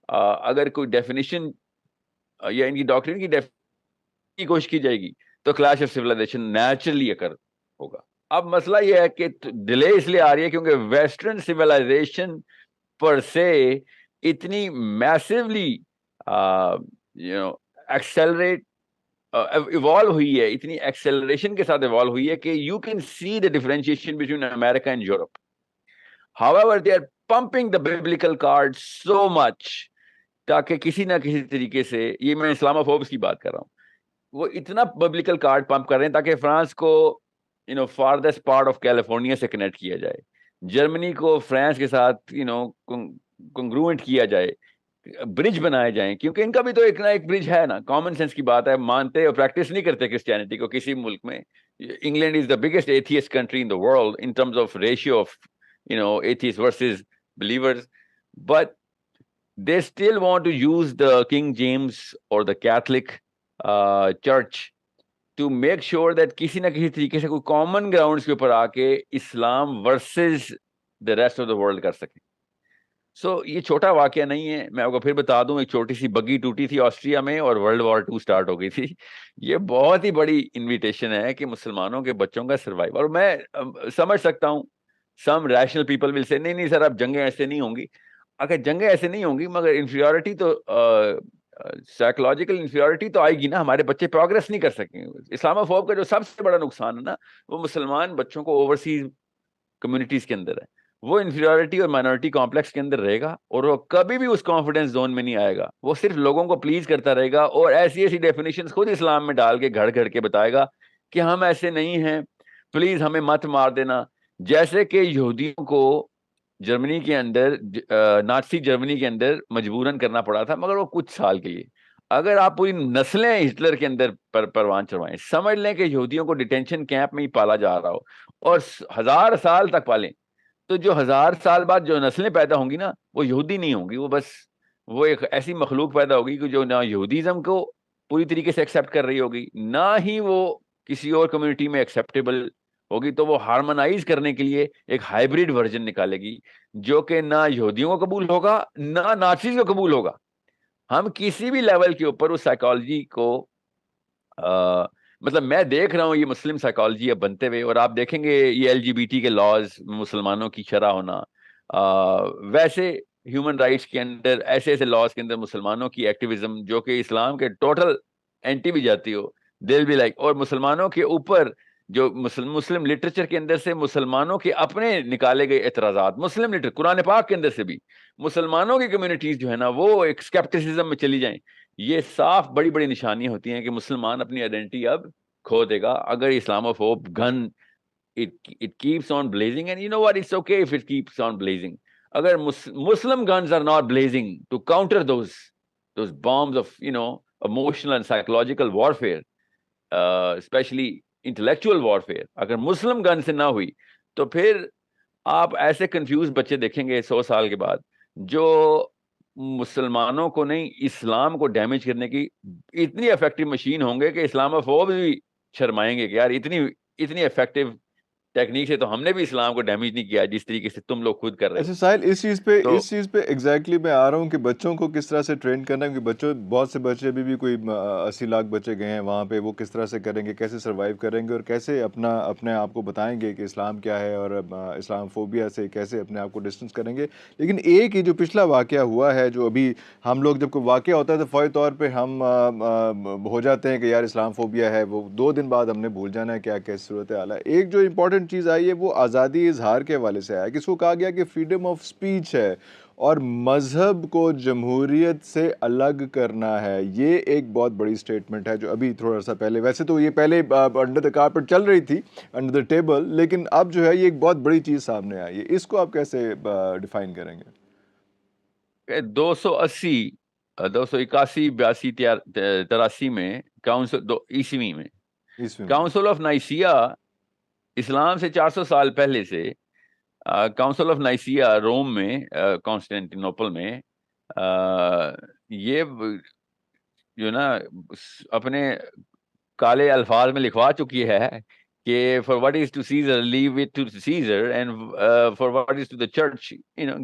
اگر کوئی ڈیفینیشن یا ان کی ڈاکٹرین کی کوشش کی جائے گی تو کلیش آف سویلائزیشن نیچرلی اکر ہوگا. اب مسئلہ یہ ہے کہ ڈیلے اس لیے آ رہی ہے کیونکہ ویسٹرن سویلائزیشن پر سے اتنی میسیولی ایکسیلریٹ ایوالو ہوئی ہے, اتنی ایکسیلریشن کے ساتھ ایوالو ہوئی ہے کہ you can see the differentiation between America and Europe. However, they are pumping the biblical card so much تاکہ کسی نہ کسی طریقے سے, یہ میں اسلاموفوبس کی بات کر رہا ہوں, وہ اتنا biblical card پمپ کر رہے ہیں تاکہ فرانس کو farthest part of کیلیفورنیا سے کنیکٹ کیا جائے, جرمنی کو فرانس کے ساتھ کنگروئنٹ کیا جائے, برج بنائے جائیں, کیونکہ ان کا بھی تو ایک نہ ایک برج ہے نا. کامن سینس کی بات ہے, مانتے اور پریکٹس نہیں کرتے کرسچینٹی کو کسی ملک میں. England is the biggest atheist country in the world in terms of ratio of atheists versus believers, but they still want to use the King James or the Catholic church to make sure that کسی نہ کسی طریقے سے کوئی common grounds کے اوپر آ کے اسلام versus the rest of the world کر سکیں. سو یہ چھوٹا واقعہ نہیں ہے, میں آپ کو پھر بتا دوں, ایک چھوٹی سی بگی ٹوٹی تھی آسٹریا میں اور ورلڈ وار 2 سٹارٹ ہو گئی تھی. یہ بہت ہی بڑی انویٹیشن ہے کہ مسلمانوں کے بچوں کا سروائیو, اور میں سمجھ سکتا ہوں some rational people will say نہیں سر اب جنگیں ایسے نہیں ہوں گی. اگر جنگیں ایسے نہیں ہوں گی مگر انفیریورٹی تو سائیکولوجیکل انفیریورٹی تو آئے گی نا, ہمارے بچے پروگرس نہیں کر سکیں. اسلاموفوب کا جو سب سے بڑا نقصان ہے نا وہ مسلمان بچوں کو اوورسیز کمیونٹیز کے اندر ہے. وہ انفیریورٹی اور مائنورٹی کمپلیکس کے اندر رہے گا اور وہ کبھی بھی اس کانفیڈنس زون میں نہیں آئے گا. وہ صرف لوگوں کو پلیز کرتا رہے گا اور ایسی ایسی ڈیفینیشنز خود اسلام میں ڈال کے گھڑ گھڑ کے بتائے گا کہ ہم ایسے نہیں ہیں, پلیز ہمیں مت مار دینا. جیسے کہ یہودیوں کو جرمنی کے اندر نازی جرمنی کے اندر مجبوراً کرنا پڑا تھا مگر وہ کچھ سال کے لیے. اگر آپ پوری نسلیں ہٹلر کے اندر پروان چڑھوائیں, سمجھ لیں کہ یہودیوں کو ڈیٹینشن کیمپ میں ہی پالا جا رہا ہو اور 1000 سال تک پالیں, تو جو 1000 سال بعد جو نسلیں پیدا ہوں گی نا وہ یہودی نہیں ہوں گی, وہ بس وہ ایک ایسی مخلوق پیدا ہوگی کہ جو نہ یہودیزم کو پوری طریقے سے ایکسیپٹ کر رہی ہوگی نہ ہی وہ کسی اور کمیونٹی میں ایکسیپٹیبل ہوگی. تو وہ ہارمونائز کرنے کے لیے ایک ہائیبریڈ ورژن نکالے گی جو کہ نہ یہودیوں کو قبول ہوگا نہ نازیز کو قبول ہوگا. ہم کسی بھی لیول کے اوپر اس سائیکالوجی کو مطلب میں دیکھ رہا ہوں یہ مسلم سائیکالوجی اب بنتے ہوئے, اور آپ دیکھیں گے یہ LGBT کے لاز مسلمانوں کی شرح ہونا, ویسے ہیومن رائٹس کے اندر ایسے ایسے لاز کے اندر مسلمانوں کی ایکٹیویزم جو کہ اسلام کے ٹوٹل اینٹی بھی جاتی ہو, دل بھی لائک, اور مسلمانوں کے اوپر جو مسلم لٹریچر کے اندر سے مسلمانوں کے اپنے نکالے گئے اعتراضات, مسلم لٹریچر قرآن پاک کے اندر سے بھی مسلمانوں کی کمیونٹیز جو ہے نا وہ ایک اسکیپٹسزم میں چلی جائیں, یہ صاف بڑی بڑی نشانیاں ہوتی ہیں کہ مسلمان اپنی آئیڈینٹی اب کھو دے گا اگر اسلاموفوب گن it keeps on blazing. And you know what, it's okay if it keeps on blazing. اگر Muslim guns are not blazing to counter those bombs of emotional and psychological warfare, especially intellectual warfare, اگر مسلم گن سے نہ ہوئی تو پھر آپ ایسے کنفیوز بچے دیکھیں گے 100 سال کے بعد جو مسلمانوں کو نہیں اسلام کو ڈیمیج کرنے کی اتنی افیکٹو مشین ہوں گے کہ اسلاموفوب بھی شرمائیں گے کہ یار اتنی افیکٹو ٹیکنیک سے تو ہم نے بھی اسلام کو ڈیمیج نہیں کیا جس طریقے سے تم لوگ خود کر رہے اچھا ساحل, اس چیز پہ ایگزیکٹلی میں آ رہا ہوں کہ بچوں کو کس طرح سے ٹرین کرنا ہے, کیونکہ بچوں بہت سے بچے ابھی بھی کوئی 80 لاکھ بچے گئے ہیں وہاں پہ, وہ کس طرح سے کریں گے, کیسے سروائیو کریں گے اور کیسے اپنے آپ کو بتائیں گے کہ اسلام کیا ہے اور اسلام فوبیا سے کیسے اپنے آپ کو ڈسٹنس کریں گے. لیکن ایک یہ جو پچھلا واقعہ ہوا ہے, جو ابھی ہم لوگ جب کوئی واقعہ ہوتا ہے تو فوری طور پہ ہم ہو جاتے ہیں کہ یار اسلام فوبیا ہے, وہ 2 دن بعد ہم نے بھول جانا ہے کیا کیسی صورت حال ہے. ایک جو امپورٹنٹ چیز آئی ہے وہ آزادی اظہار کے حوالے سے آیا کہ اس کو کہا گیا کہ فریڈم آف اسپیچ ہے, اور مذہب کو جمہوریت سے الگ کرنا ہے، یہ ایک بہت بڑی سٹیٹمنٹ ہے جو ابھی تھوڑا سا پہلے، ویسے تو یہ پہلے انڈر دا کارپٹ چل رہی تھی، انڈر دا ٹیبل، لیکن اب جو ہے یہ ایک بہت بڑی چیز سامنے آئی ہے. اس کو آپ کیسے ڈیفائن کریں گے؟ 280 281 82 83 میں کاؤنسل عیسوی میں عیسوی میں. کاؤنسل آف نائسیا، اسلام سے 400 سال پہلے سے کاؤنسل آف نائسیا روم میں، کانسٹینٹینوپل میں، یہ جو نا اپنے کالے الفاظ میں لکھوا چکی ہے کہ for what is to Caesar leave it to Caesar and for what is to the church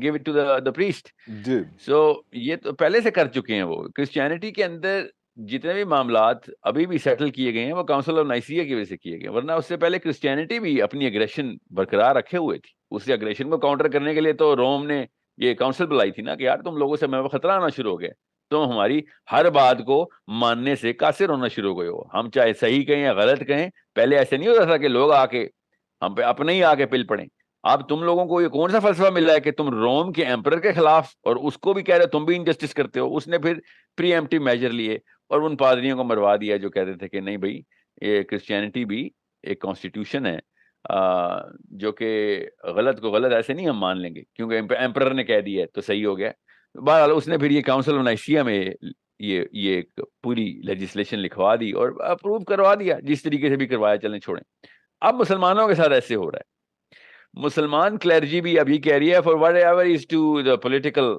give it to the priest. جی. سو یہ تو پہلے سے کر چکے ہیں. وہ کرسچینٹی کے اندر جتنے بھی معاملات ابھی بھی سیٹل کیے گئے ہیں وہ کاؤنسل آف نائسیا کی وجہ سے کیے گئے، ورنہ اس سے پہلے کرسچینٹی بھی اپنی اگریشن برقرار رکھے ہوئے تھی. اس اگریشن کو کاؤنٹر کرنے کے لیے تو روم نے یہ کاؤنسل بلائی تھی نا کہ یار تم لوگوں سے میں خطرہ آنا شروع ہو گیا، تم ہماری ہر بات کو ماننے سے قاصر ہونا شروع ہو گئے ہو. ہم چاہے صحیح کہیں یا غلط کہیں، پہلے ایسے نہیں ہوتا تھا کہ لوگ آ کے ہم پہ اپنے ہی آ کے پل پڑیں. اب تم لوگوں کو یہ کون سا فلسفہ مل رہا ہے کہ تم روم کے ایمپرر کے خلاف، اور اس کو بھی کہہ رہے تم بھی انجسٹس کرتے ہو. اس نے پھر پری ایمپٹیو میجر لیے اور ان پادریوں کو مروا دیا جو کہتے تھے کہ نہیں بھائی یہ کرسچینٹی بھی ایک کانسٹیٹیوشن ہے، جو کہ غلط کو غلط ایسے نہیں ہم مان لیں گے کیونکہ ایمپرر نے کہہ دیا ہے تو صحیح ہو گیا. بہرحال اس نے پھر یہ کاؤنسل آف نائسیا میں یہ ایک پوری لیجسلیشن لکھوا دی اور اپروو کروا دیا، جس طریقے سے بھی کروایا چلیں چھوڑیں. اب مسلمانوں کے ساتھ ایسے ہو رہا ہے. مسلمان کلیرجی بھی ابھی کہہ رہی ہے for whatever is to the political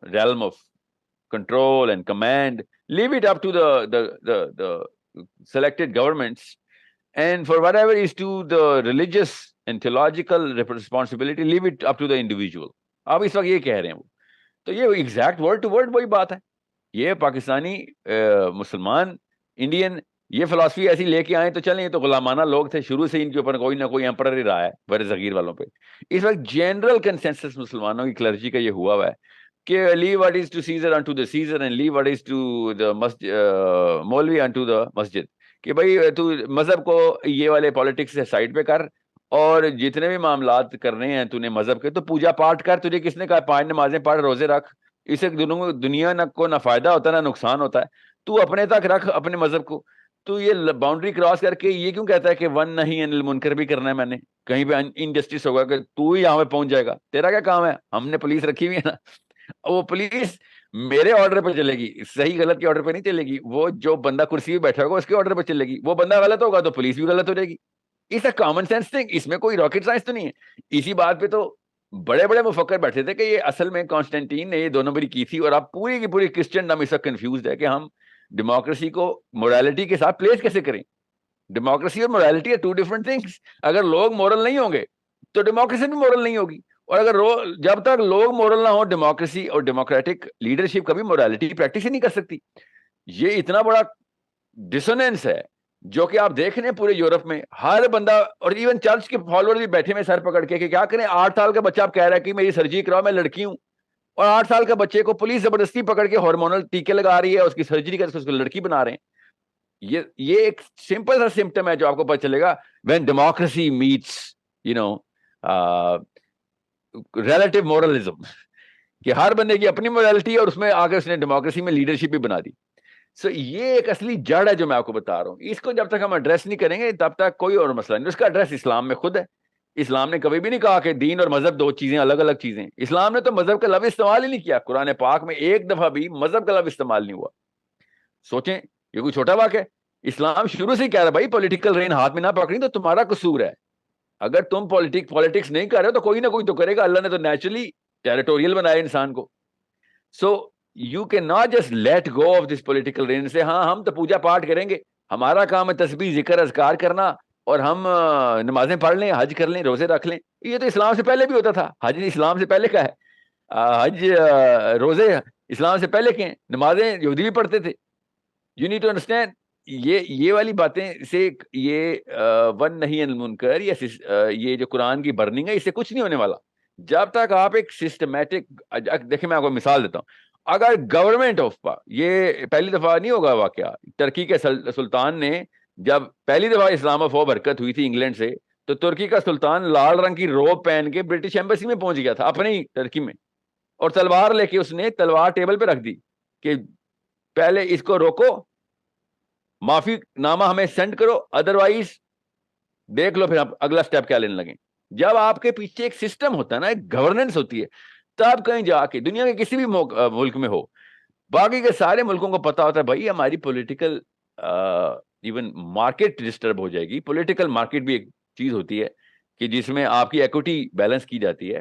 realm of control and command, leave it up to the selected governments, and for whatever is to the religious and theological responsibility, leave it up to the individual. اب اس وقت یہ کہہ رہے ہیں وہ، تو یہ ایگزیکٹ ورڈ ٹو ورڈ وہی بات ہے. یہ پاکستانی مسلمان انڈین یہ فلسفی ایسی لے کے آئے تو چلیں، یہ تو غلامانہ لوگ تھے شروع سے، ان کے اوپر کوئی نہ کوئی ایمپرر ہی رہا ہے بر صغیر والوں پہ. اس وقت جنرل کنسنسس مسلمانوں کی کلرجی کا یہ ہوا ہے کہ leave what is to Caesar unto the Caesar and leave what is to the maulvi unto دا مسجد، کہ بھائی تو مذہب کو یہ والے پالیٹکس سے سائڈ پہ کر، اور جتنے بھی معاملات کرنے ہیں تو نے مذہب کے تو پوجا پاٹ کر. تجھے کس نے کہا 5 نمازیں پڑھ، روزے رکھ؟ اس سے دنیا کو نہ فائدہ ہوتا ہے نہ نقصان ہوتا ہے. تو اپنے تک رکھ اپنے مذہب کو. تو یہ باؤنڈری کراس کر کے یہ کیوں کہتا ہے کہ ون نہیں انل منکر بھی کرنا ہے؟ میں نے کہیں پہ انجسٹس ہوگا کہ تو ہی یہاں پہ پہنچ جائے گا، تیرا کیا کام ہے؟ ہم نے پولیس رکھی ہوئی ہے نا، وہ پولیس میرے آرڈر پہ چلے گی، صحیح غلط کے آرڈر پہ نہیں چلے گی. وہ جو بندہ کرسی پہ بیٹھا ہوگا اس کے آرڈر پہ چلے گی. وہ بندہ غلط ہوگا تو پولیس بھی غلط ہو جائے گی. اس اے کامن سینس تھنگ، اس میں کوئی راکٹ سائنس تو نہیں ہے. اسی بات پہ تو بڑے بڑے مفکر بیٹھے تھے کہ یہ اصل میں کانسٹینٹین نے یہ 2 نمبری کی تھی. اور اب پوری کی پوری کرسچن اس وقت کنفیوزڈ ہے کہ ہم ڈیموکریسی کو موریلٹی کے ساتھ پلیس کیسے کریں. ڈیموکریسی اور موریلٹی ہے 2 ڈفرنٹ تھنگس. اگر لوگ مورل نہیں ہوں گے تو ڈیموکریسی بھی مورل نہیں ہوگی. اور اگر جب تک لوگ مورل نہ ہو، ڈیموکریسی اور ڈیموکریٹک لیڈرشپ کبھی موریلٹی پریکٹس ہی نہیں کر سکتی. یہ اتنا بڑا ڈسوننس ہے جو کہ آپ دیکھ رہے ہیں پورے یورپ میں. ہر بندہ، اور ایون چرچ کے فالوور بھی بیٹھے میں سر پکڑ کے کہ کیا کریں. 8 سال کا بچہ آپ کہہ رہا ہے کہ میری سرجری کراؤ، میں لڑکی ہوں، اور 8 سال کا بچے کو پولیس زبردستی پکڑ کے ہارمونل ٹیکے لگا رہی ہے، اس کی سرجری کر کے اس کو لڑکی بنا رہے ہیں. یہ ایک سمپل سا سمپٹم ہے جو آپ کو پتہ چلے گا when democracy meets relative moralism، کہ ہر بندے کی اپنی morality ہے اور اس میں آگے اس نے ڈیموکریسی میں لیڈرشپ بھی بنا دی. سو یہ ایک اصلی جڑ ہے جو میں آپ کو بتا رہا ہوں. اس کو جب تک ہم ایڈریس نہیں کریں گے تب تک کوئی اور مسئلہ نہیں. اس کا ایڈریس اسلام میں خود ہے. اسلام نے کبھی بھی نہیں کہا کہ دین اور مذہب 2 چیزیں الگ الگ چیزیں. اسلام نے تو مذہب کا لفظ استعمال ہی نہیں کیا. قرآن پاک میں ایک دفعہ بھی مذہب کا لفظ استعمال نہیں ہوا. سوچیں، یہ کوئی چھوٹا واقعہ ہے. اسلام شروع سے ہی کہہ رہا ہے بھائی پولیٹیکل رین ہاتھ میں نہ پکڑی تو تمہارا قصور ہے. اگر تم پولیٹکس نہیں کر رہے تو کوئی نہ کوئی تو کرے گا. اللہ نے تو نیچرلی ٹیریٹوریل بنایا انسان کو. So you can not just let go of this political reign سے ہاں ہم تو پوجا پاٹ کریں گے، ہمارا کام ہے تسبیح ذکر اذکار کرنا، اور ہم نمازیں پڑھ لیں، حج کر لیں، روزے رکھ لیں. یہ تو اسلام سے پہلے بھی ہوتا تھا. حج اسلام سے پہلے کا ہے. حج روزے اسلام سے پہلے کے ہیں. نمازیں یہودی بھی پڑھتے تھے. یو نیڈ ٹو انڈرسٹینڈ یہ والی باتیں سے یہ ون نہیں انل منکر، یہ جو قرآن کی برننگ ہے اس سے کچھ نہیں ہونے والا جب تک آپ ایک سسٹمیٹک. دیکھیں میں آپ کو مثال دیتا ہوں. اگر گورنمنٹ آف یہ پہلی دفعہ نہیں ہوگا واقعہ. ترکی کے سلطان نے جب پہلی دفعہ اسلام آف برکت ہوئی تھی انگلینڈ سے تو ترکی کا سلطان لال رنگ کی روب پہن کے برٹش ایمبیسی میں پہنچ گیا تھا اپنے ہی ترکی میں, اور تلوار لے کے اس نے تلوار ٹیبل پہ رکھ دی کہ پہلے اس کو روکو, معافی نامہ ہمیں سینڈ کرو, ادروائز دیکھ لو پھر آپ اگلا سٹیپ کیا لینے لگیں. جب آپ کے پیچھے ایک سسٹم ہوتا ہے نا, ایک گورننس ہوتی ہے, تب کہیں جا کے دنیا کے کسی بھی ملک میں ہو, باقی کے سارے ملکوں کو پتا ہوتا ہے بھائی ہماری پولیٹیکل ایون مارکیٹ ڈسٹرب ہو جائے گی. پولیٹیکل مارکیٹ بھی ایک چیز ہوتی ہے کہ جس میں آپ کی ایکوٹی بیلنس کی جاتی ہے.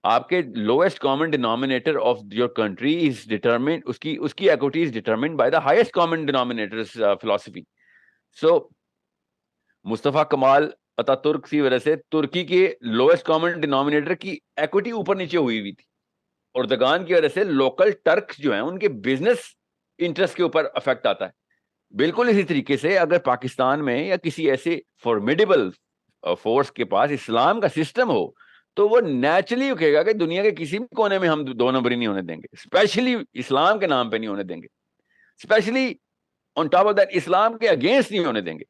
آپ کے lowest common denominator of your country is determined, اس کی equity is determined by the highest common denominator philosophy. So Mustafa Kemal Ataturk کی وجہ سے ترکی کے لوئسٹ کامن ڈینومینیٹر کی ایکوٹی اوپر نیچے ہوئی تھی. اردگان کی وجہ سے لوکل ٹرکس جو ہیں ان کے بزنس انٹرسٹ کے اوپر افیکٹ آتا ہے. بالکل اسی طریقے سے اگر پاکستان میں یا کسی ایسے فارمیڈیبل فورس کے پاس اسلام کا سسٹم ہو تو وہ نیچرلی کہے گا کہ دنیا کے کسی بھی کونے میں ہم دو نمبری نہیں ہونے دیں گے, اسپیشلی اسلام کے نام پہ نہیں ہونے دیں گے, especially on top of that اسلام کے اگینسٹ نہیں ہونے دیں گے.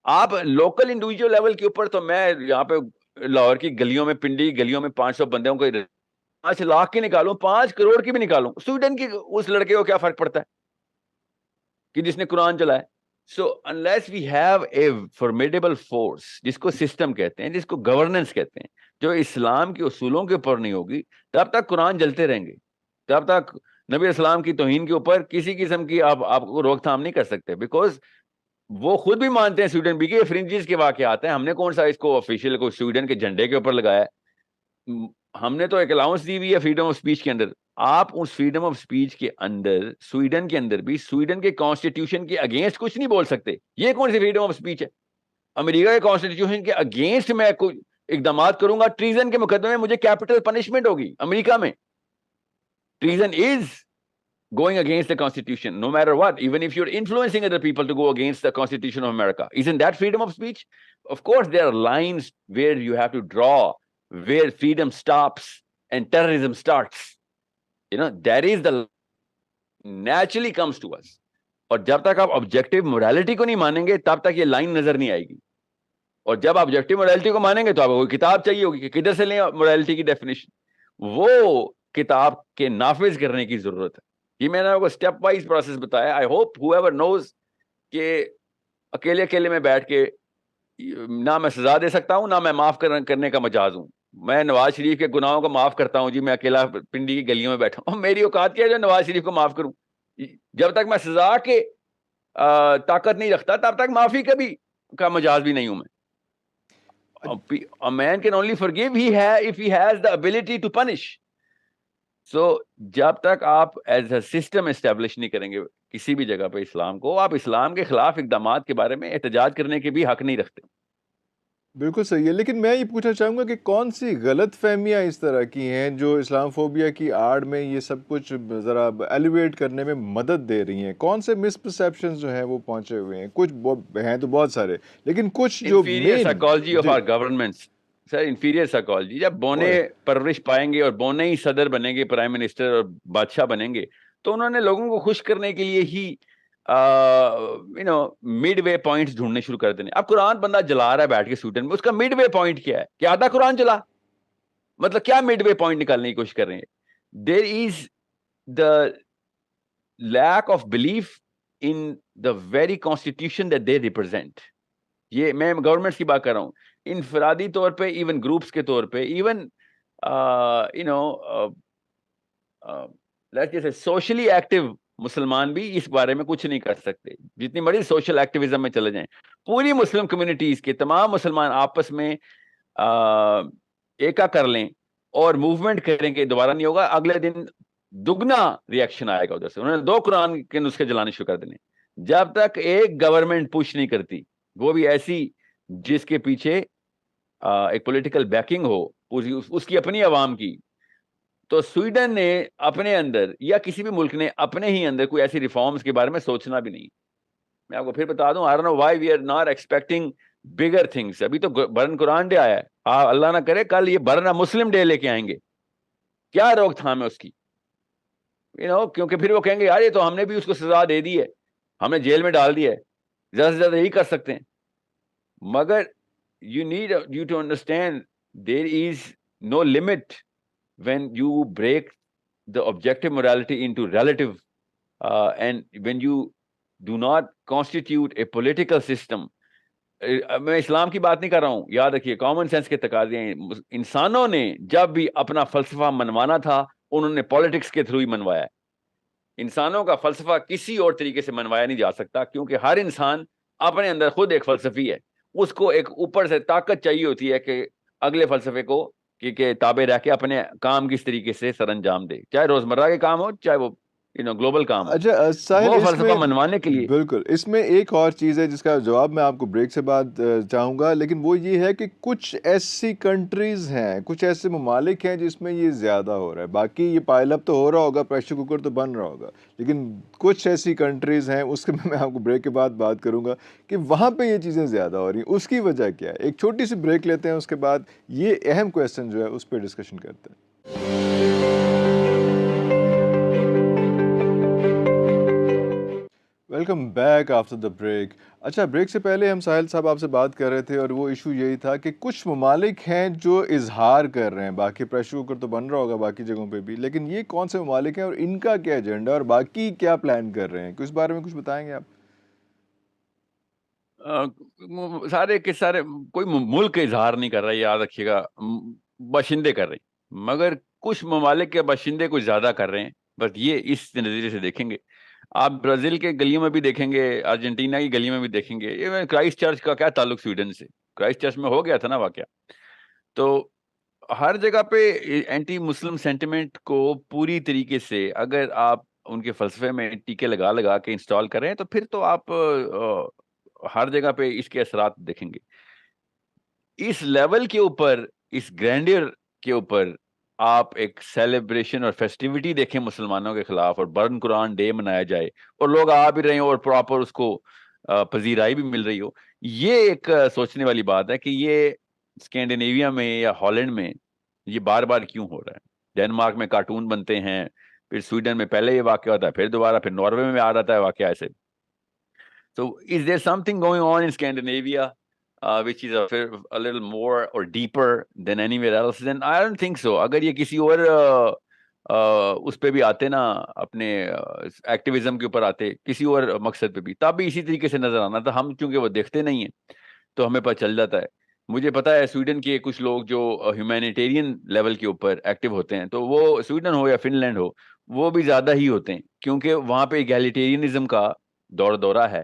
آپ لوکل انڈیویجول لیول کے اوپر تو میں یہاں پہ لاہور کی گلیوں میں, پنڈی کی گلیوں میں 500 بندوں کو 5 لاکھ کی نکالوں, 5 کروڑ کی بھی نکالوں, سویڈن کی اس لڑکے کو کیا فرق پڑتا ہے کہ جس نے قرآن چلائے. So unless we have a formidable force جس کو سسٹم کہتے ہیں, جس کو گورننس کہتے ہیں, جو اسلام کے اصولوں کے اوپر نہیں ہوگی, تب تک قرآن جلتے رہیں گے, تب تک نبی اسلام کی توہین کے اوپر کسی قسم کی آپ کو روک تھام نہیں کر سکتے. بیکاز وہ خود بھی مانتے ہیں سویڈن بھی کہ فرنجز کے واقعات ہیں, ہم نے کون سا اس کو آفیشیل کو سویڈن کے جھنڈے کے اوپر لگایا ہے, ہم نے تو ایک الاؤنس دی ہوئی ہے فریڈم آف اسپیچ کے اندر. آپ اس فریڈم آف اسپیچ کے اندر سویڈن کے اندر بھی سویڈن کے کانسٹیٹیوشن کے اگینسٹ کچھ نہیں بول سکتے. یہ کون سی فریڈم آف اسپیچ ہے؟ امریکہ کے کانسٹیٹیوشن کے اگینسٹ میں کوئی اقدامات کروں گا, ٹریزن کے مقدمے میں مجھے کیپٹل پنشمنٹ ہوگی. امریکہ میں treason is going against the constitution no matter what, even if you're influencing other people to go against the constitution of America. Isn't that freedom of speech? Of course there are lines where you have to draw, where freedom stops and terrorism starts. You know, that is the naturally comes to us. اور جب تک آپ آبجیکٹو مورالٹی کو نہیں مانیں گے تب تک یہ لائن نظر نہیں آئے گی. اور جب آپ آبجیکٹو مورالٹی کو مانیں گے تو آپ کو کوئی کتاب چاہیے ہوگی کہ کدھر سے لیں مورالٹی کی ڈیفینیشن. وہ کتاب کے نافذ کرنے کی ضرورت ہے. یہ میں نے آپ کو اسٹیپ وائز پروسیس بتایا. آئی ہوپ whoever knows کہ اکیلے میں بیٹھ کے نہ میں سزا دے سکتا ہوں نہ میں معاف کرنے کا مجاز ہوں. میں نواز شریف کے گناہوں کو معاف کرتا ہوں جی, میں اکیلا پنڈی کی گلیوں میں بیٹھا ہوں, میری اوقات کیا ہے جو نواز شریف کو معاف کروں. جب تک میں سزا کے طاقت نہیں رکھتا تب تک معافی کا مجاز بھی نہیں ہوں میں. A man can only forgive if he has the ability to punish. سو جب تک آپ ایز اے سسٹم اسٹیبلش نہیں کریں گے کسی بھی جگہ پہ اسلام کو, آپ اسلام کے خلاف اقدامات کے بارے میں احتجاج کرنے کے بھی حق نہیں رکھتے. بالکل صحیح ہے. لیکن میں یہ پوچھنا چاہوں گا کہ کون سی غلط فہمیاں اس طرح کی ہیں جو اسلام فوبیا کی آڑ میں یہ سب کچھ ذرا ایلیویٹ کرنے میں مدد دے رہی ہیں؟ کون سے مس پرسیپشنز جو ہیں وہ پہنچے ہوئے ہیں؟ کچھ ہیں تو بہت سارے, لیکن کچھ جو inferior psychology of our governments, sir inferior psychology. جب بونے پرورش پائیں گے اور بونے ہی صدر بنیں گے, پرائم منسٹر اور بادشاہ بنیں گے, تو انہوں نے لوگوں کو خوش کرنے کے لیے ہی مڈ وے پوائنٹس ڈھونڈنے شروع کر دینے. اب قرآن بندہ جلا رہا ہے بیٹھ کے سویڈن میں, اس کا مڈ وے پوائنٹ کیا ہے کہ آدھا قرآن جلا, مطلب کیا مڈ وے پوائنٹ نکالنے کی کوشش کر رہے ہیں؟ There is the lack of belief in the very constitution that they represent. یہ میں گورنمنٹس کی بات کر رہا ہوں, انفرادی طور پہ, ایون گروپس کے طور پہ, ایون سوشلی ایکٹیو مسلمان بھی اس بارے میں کچھ نہیں کر سکتے. جتنی بڑی سوشل ایکٹیویزم میں چلے جائیں, پوری مسلم کمیونٹیز کے تمام مسلمان آپس میں ایکا کر لیں اور موومنٹ کریں کہ دوبارہ نہیں ہوگا, اگلے دن دگنا ریئیکشن آئے گا ادھر سے. انہوں نے 2 قرآن کے نسخے جلانے شروع کر دینے. جب تک ایک گورنمنٹ پوش نہیں کرتی, وہ بھی ایسی جس کے پیچھے ایک پولیٹیکل بیکنگ ہو, اس کی اپنی عوام کی, تو سویڈن نے اپنے اندر یا کسی بھی ملک نے اپنے ہی اندر کوئی ایسی ریفارمز کے بارے میں سوچنا بھی نہیں. میں آپ کو پھر بتا دوں, I don't know why we are not expecting bigger things. ابھی تو برن قرآن ڈے آیا ہے, اللہ نہ کرے کل یہ برن مسلم ڈے لے کے آئیں گے, کیا روک تھام ہے اس کی؟ کیونکہ پھر وہ کہیں گے یار یہ تو ہم نے بھی اس کو سزا دے دی ہے, ہم نے جیل میں ڈال دیا ہے, زیادہ سے زیادہ یہی کر سکتے ہیں. مگر you need you to understand there is no limit when you break the objective morality into relative, and when you do not constitute a political system. میں اسلام کی بات نہیں کر رہا ہوں, یاد رکھیے کامن سینس کے تقاضے ہیں. انسانوں نے جب بھی اپنا فلسفہ منوانا تھا انہوں نے پالیٹکس کے تھرو ہی منوایا. انسانوں کا فلسفہ کسی اور طریقے سے منوایا نہیں جا سکتا, کیونکہ ہر انسان اپنے اندر خود ایک فلسفی ہے. اس کو ایک اوپر سے طاقت چاہیے ہوتی ہے کہ اگلے فلسفے کو کہ تابع رہ کے اپنے کام کس طریقے سے سر انجام دے, چاہے روزمرہ کے کام ہو چاہے وہ گلوبل کام ہو. اچھا ساحل, وہ اس فلسفہ میں منوانے کے لیے بالکل اس میں ایک اور چیز ہے جس کا جواب میں آپ کو بریک سے بعد چاہوں گا, لیکن وہ یہ ہے کہ کچھ ایسی کنٹریز ہیں, کچھ ایسے ممالک ہیں جس میں یہ زیادہ ہو رہا ہے. باقی یہ پائل اپ تو ہو رہا ہوگا, پریشر کوکر تو بن رہا ہوگا, لیکن کچھ ایسی کنٹریز ہیں اس کے میں آپ کو بریک کے بعد بات کروں گا کہ وہاں پہ یہ چیزیں زیادہ ہو رہی ہیں. اس کی وجہ کیا ہے؟ ایک چھوٹی سی بریک لیتے ہیں, اس کے بعد یہ اہم کویسچن جو ہے اس پہ ڈسکشن کرتے ہیں. Welcome back after the break. اچھا, بریک سے پہلے ہم ساحل صاحب آپ سے بات کر رہے تھے اور وہ ایشو یہی تھا کہ کچھ ممالک ہیں جو اظہار کر رہے ہیں, باقی پریشر کوکر تو بن رہا ہوگا باقی جگہوں پہ بھی, لیکن یہ کون سے ممالک ہیں اور ان کا کیا ایجنڈا اور باقی کیا پلان کر رہے ہیں؟ اس بارے میں کچھ بتائیں گے آپ؟ سارے کے سارے کوئی ملک اظہار نہیں کر رہا, یاد رکھیے گا, باشندے کر رہے ہیں, مگر کچھ ممالک کے باشندے کچھ زیادہ کر رہے ہیں. بس یہ اس نظریے سے دیکھیں گے. آپ برازیل کے گلیوں میں بھی دیکھیں گے, ارجنٹینا کی گلیوں میں بھی دیکھیں گے. یہ کرائسٹ چرچ کا کیا تعلق سویڈن سے؟ کرائسٹ چرچ میں ہو گیا تھا نا واقعہ. تو ہر جگہ پہ اینٹی مسلم سینٹیمنٹ کو پوری طریقے سے اگر آپ ان کے فلسفے میں ٹیکے لگا لگا کے انسٹال کریں تو پھر تو آپ ہر جگہ پہ اس کے اثرات دیکھیں گے. اس لیول کے اوپر, اس گرینڈیر کے اوپر آپ ایک سیلیبریشن اور فیسٹیوٹی دیکھیں مسلمانوں کے خلاف, اور برن قرآن ڈے منایا جائے اور لوگ آ بھی رہے ہیں اور پراپر اس کو پذیرائی بھی مل رہی ہو. یہ ایک سوچنے والی بات ہے کہ یہ اسکینڈینیویا میں یا ہالینڈ میں یہ بار بار کیوں ہو رہا ہے. ڈینمارک میں کارٹون بنتے ہیں, پھر سویڈن میں پہلے یہ واقعہ ہوتا ہے, پھر دوبارہ پھر ناروے میں آ جاتا ہے واقعہ ایسے. So is there something going on in Scandinavia which is a little more or deeper than anywhere else? Then I don't think so. اگر یہ کسی اور اس پہ بھی آتے نا, اپنے ایکٹیویزم کے اوپر آتے کسی اور مقصد پہ بھی, تب بھی اسی طریقے سے نظر آنا تھا. ہم چونکہ وہ دیکھتے نہیں ہیں تو ہمیں پتہ چل جاتا ہے. مجھے پتا ہے سویڈن کے کچھ لوگ جو ہیومینیٹیرین لیول کے اوپر ایکٹیو ہوتے ہیں, تو وہ سویڈن ہو یا فن لینڈ ہو, وہ بھی زیادہ ہی ہوتے ہیں, کیونکہ وہاں پہ ایگیلیٹیرینزم کا دور دورہ ہے.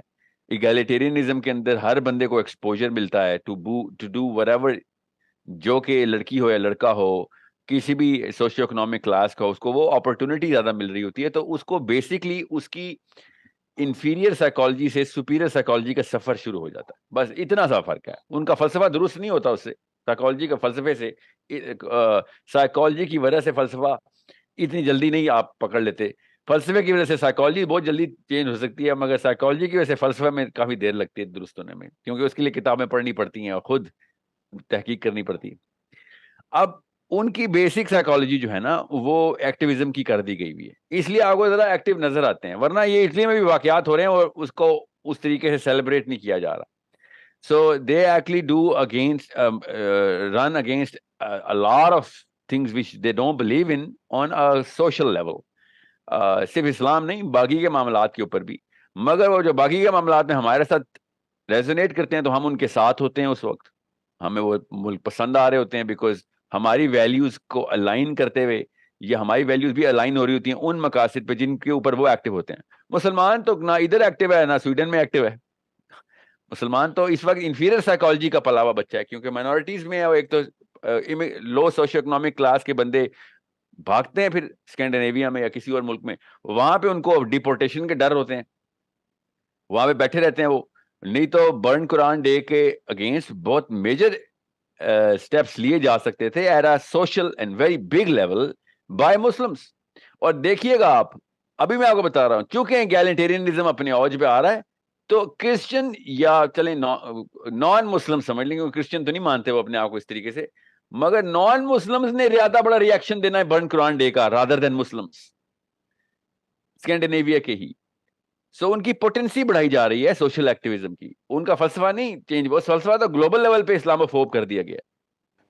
ایگیلیٹیرینزم کے اندر ہر بندے کو ایکسپوجر ملتا ہے ٹو ڈو whatever, جو کہ لڑکی ہو یا لڑکا ہو, کسی بھی سوشیو اکنامک کلاس کا, اس کو وہ اپرچونٹی زیادہ مل رہی ہوتی ہے. تو اس کو بیسکلی اس کی انفیریئر سائیکالوجی سے سپیریئر سائیکالوجی کا سفر شروع ہو جاتا ہے. بس اتنا سا فرق ہے. ان کا فلسفہ درست نہیں ہوتا اس سے, سائیکالوجی کے فلسفے سے, سائیکالوجی کی وجہ سے فلسفہ اتنی جلدی نہیں آپ پکڑ لیتے. فلسفے کی وجہ سے سائیکالوجی بہت جلدی چینج ہو سکتی ہے, مگر سائیکالوجی کی وجہ سے فلسفہ میں کافی دیر لگتی ہے درست ہونے میں, کیونکہ اس کے لیے کتابیں پڑھنی پڑتی ہیں اور خود تحقیق کرنی پڑتی ہے. اب ان کی بیسک سائیکالوجی جو ہے نا وہ ایکٹیویزم کی کر دی گئی ہوئی ہے, اس لیے آپ کو ذرا ایکٹیو نظر آتے ہیں, ورنہ یہ اٹلی میں بھی واقعات ہو رہے ہیں اور اس کو اس طریقے سے سیلیبریٹ نہیں کیا جا رہا. So they actually do run against a lot of things which they don't believe in on a social level. صرف اسلام نہیں, باقی کے معاملات کے اوپر بھی. مگر وہ جو باقی کے معاملات میں ہمارے ساتھ ریزونیٹ کرتے ہیں تو ہم ان کے ساتھ ہوتے ہیں. اس وقت ہمیں وہ ملک پسند آ رہے ہوتے ہیں, بیکاز ہماری ویلیوز کو الائن کرتے ہوئے, یہ ہماری ویلیوز بھی الائن ہو رہی ہوتی ہیں ان مقاصد پہ جن کے اوپر وہ ایکٹیو ہوتے ہیں. مسلمان تو نہ ادھر ایکٹیو ہے نہ سویڈن میں ایکٹیو ہے. مسلمان تو اس وقت انفیریئر سائیکالوجی کا پلاوا بچہ ہے, کیونکہ مائنورٹیز میں ایک تو لو سوشیو اکنامک کلاس کے بندے بھاگتے ہیں پھر اسکینڈینیویا میں یا کسی اور ملک میں, وہاں پہ ان کو ڈیپورٹیشن کے ڈر ہوتے ہیں, وہاں پہ بیٹھے رہتے ہیں وہ. نہیں تو برن قرآن ڈے کے اگینسٹ بہت میجر اسٹیپس لیے جا سکتے تھے at a social and very big level by Muslims. اور دیکھیے گا آپ, ابھی میں آپ کو بتا رہا ہوں, چونکہ ایگیلیٹیرینزم اپنے اوج پہ آ رہا ہے تو کرسچن یا چلیں نان مسلم سمجھ لیں, کیونکہ کرسچن تو نہیں مانتے وہ اپنے آپ کو اس طریقے سے, مگر نان مسلمز نے زیادہ بڑا ری ایکشن دینا ہے برن قرآن ڈے کا رادر دین مسلمز, اسکینڈینیویا کے ہی. سو ان کی پوٹینسی بڑھائی جا رہی ہے سوشل ایکٹیویزم کی. ان کا فلسفہ نہیں چینج, وہ فلسفہ تو گلوبل لیول پہ اسلاموفوب کر دیا گیا.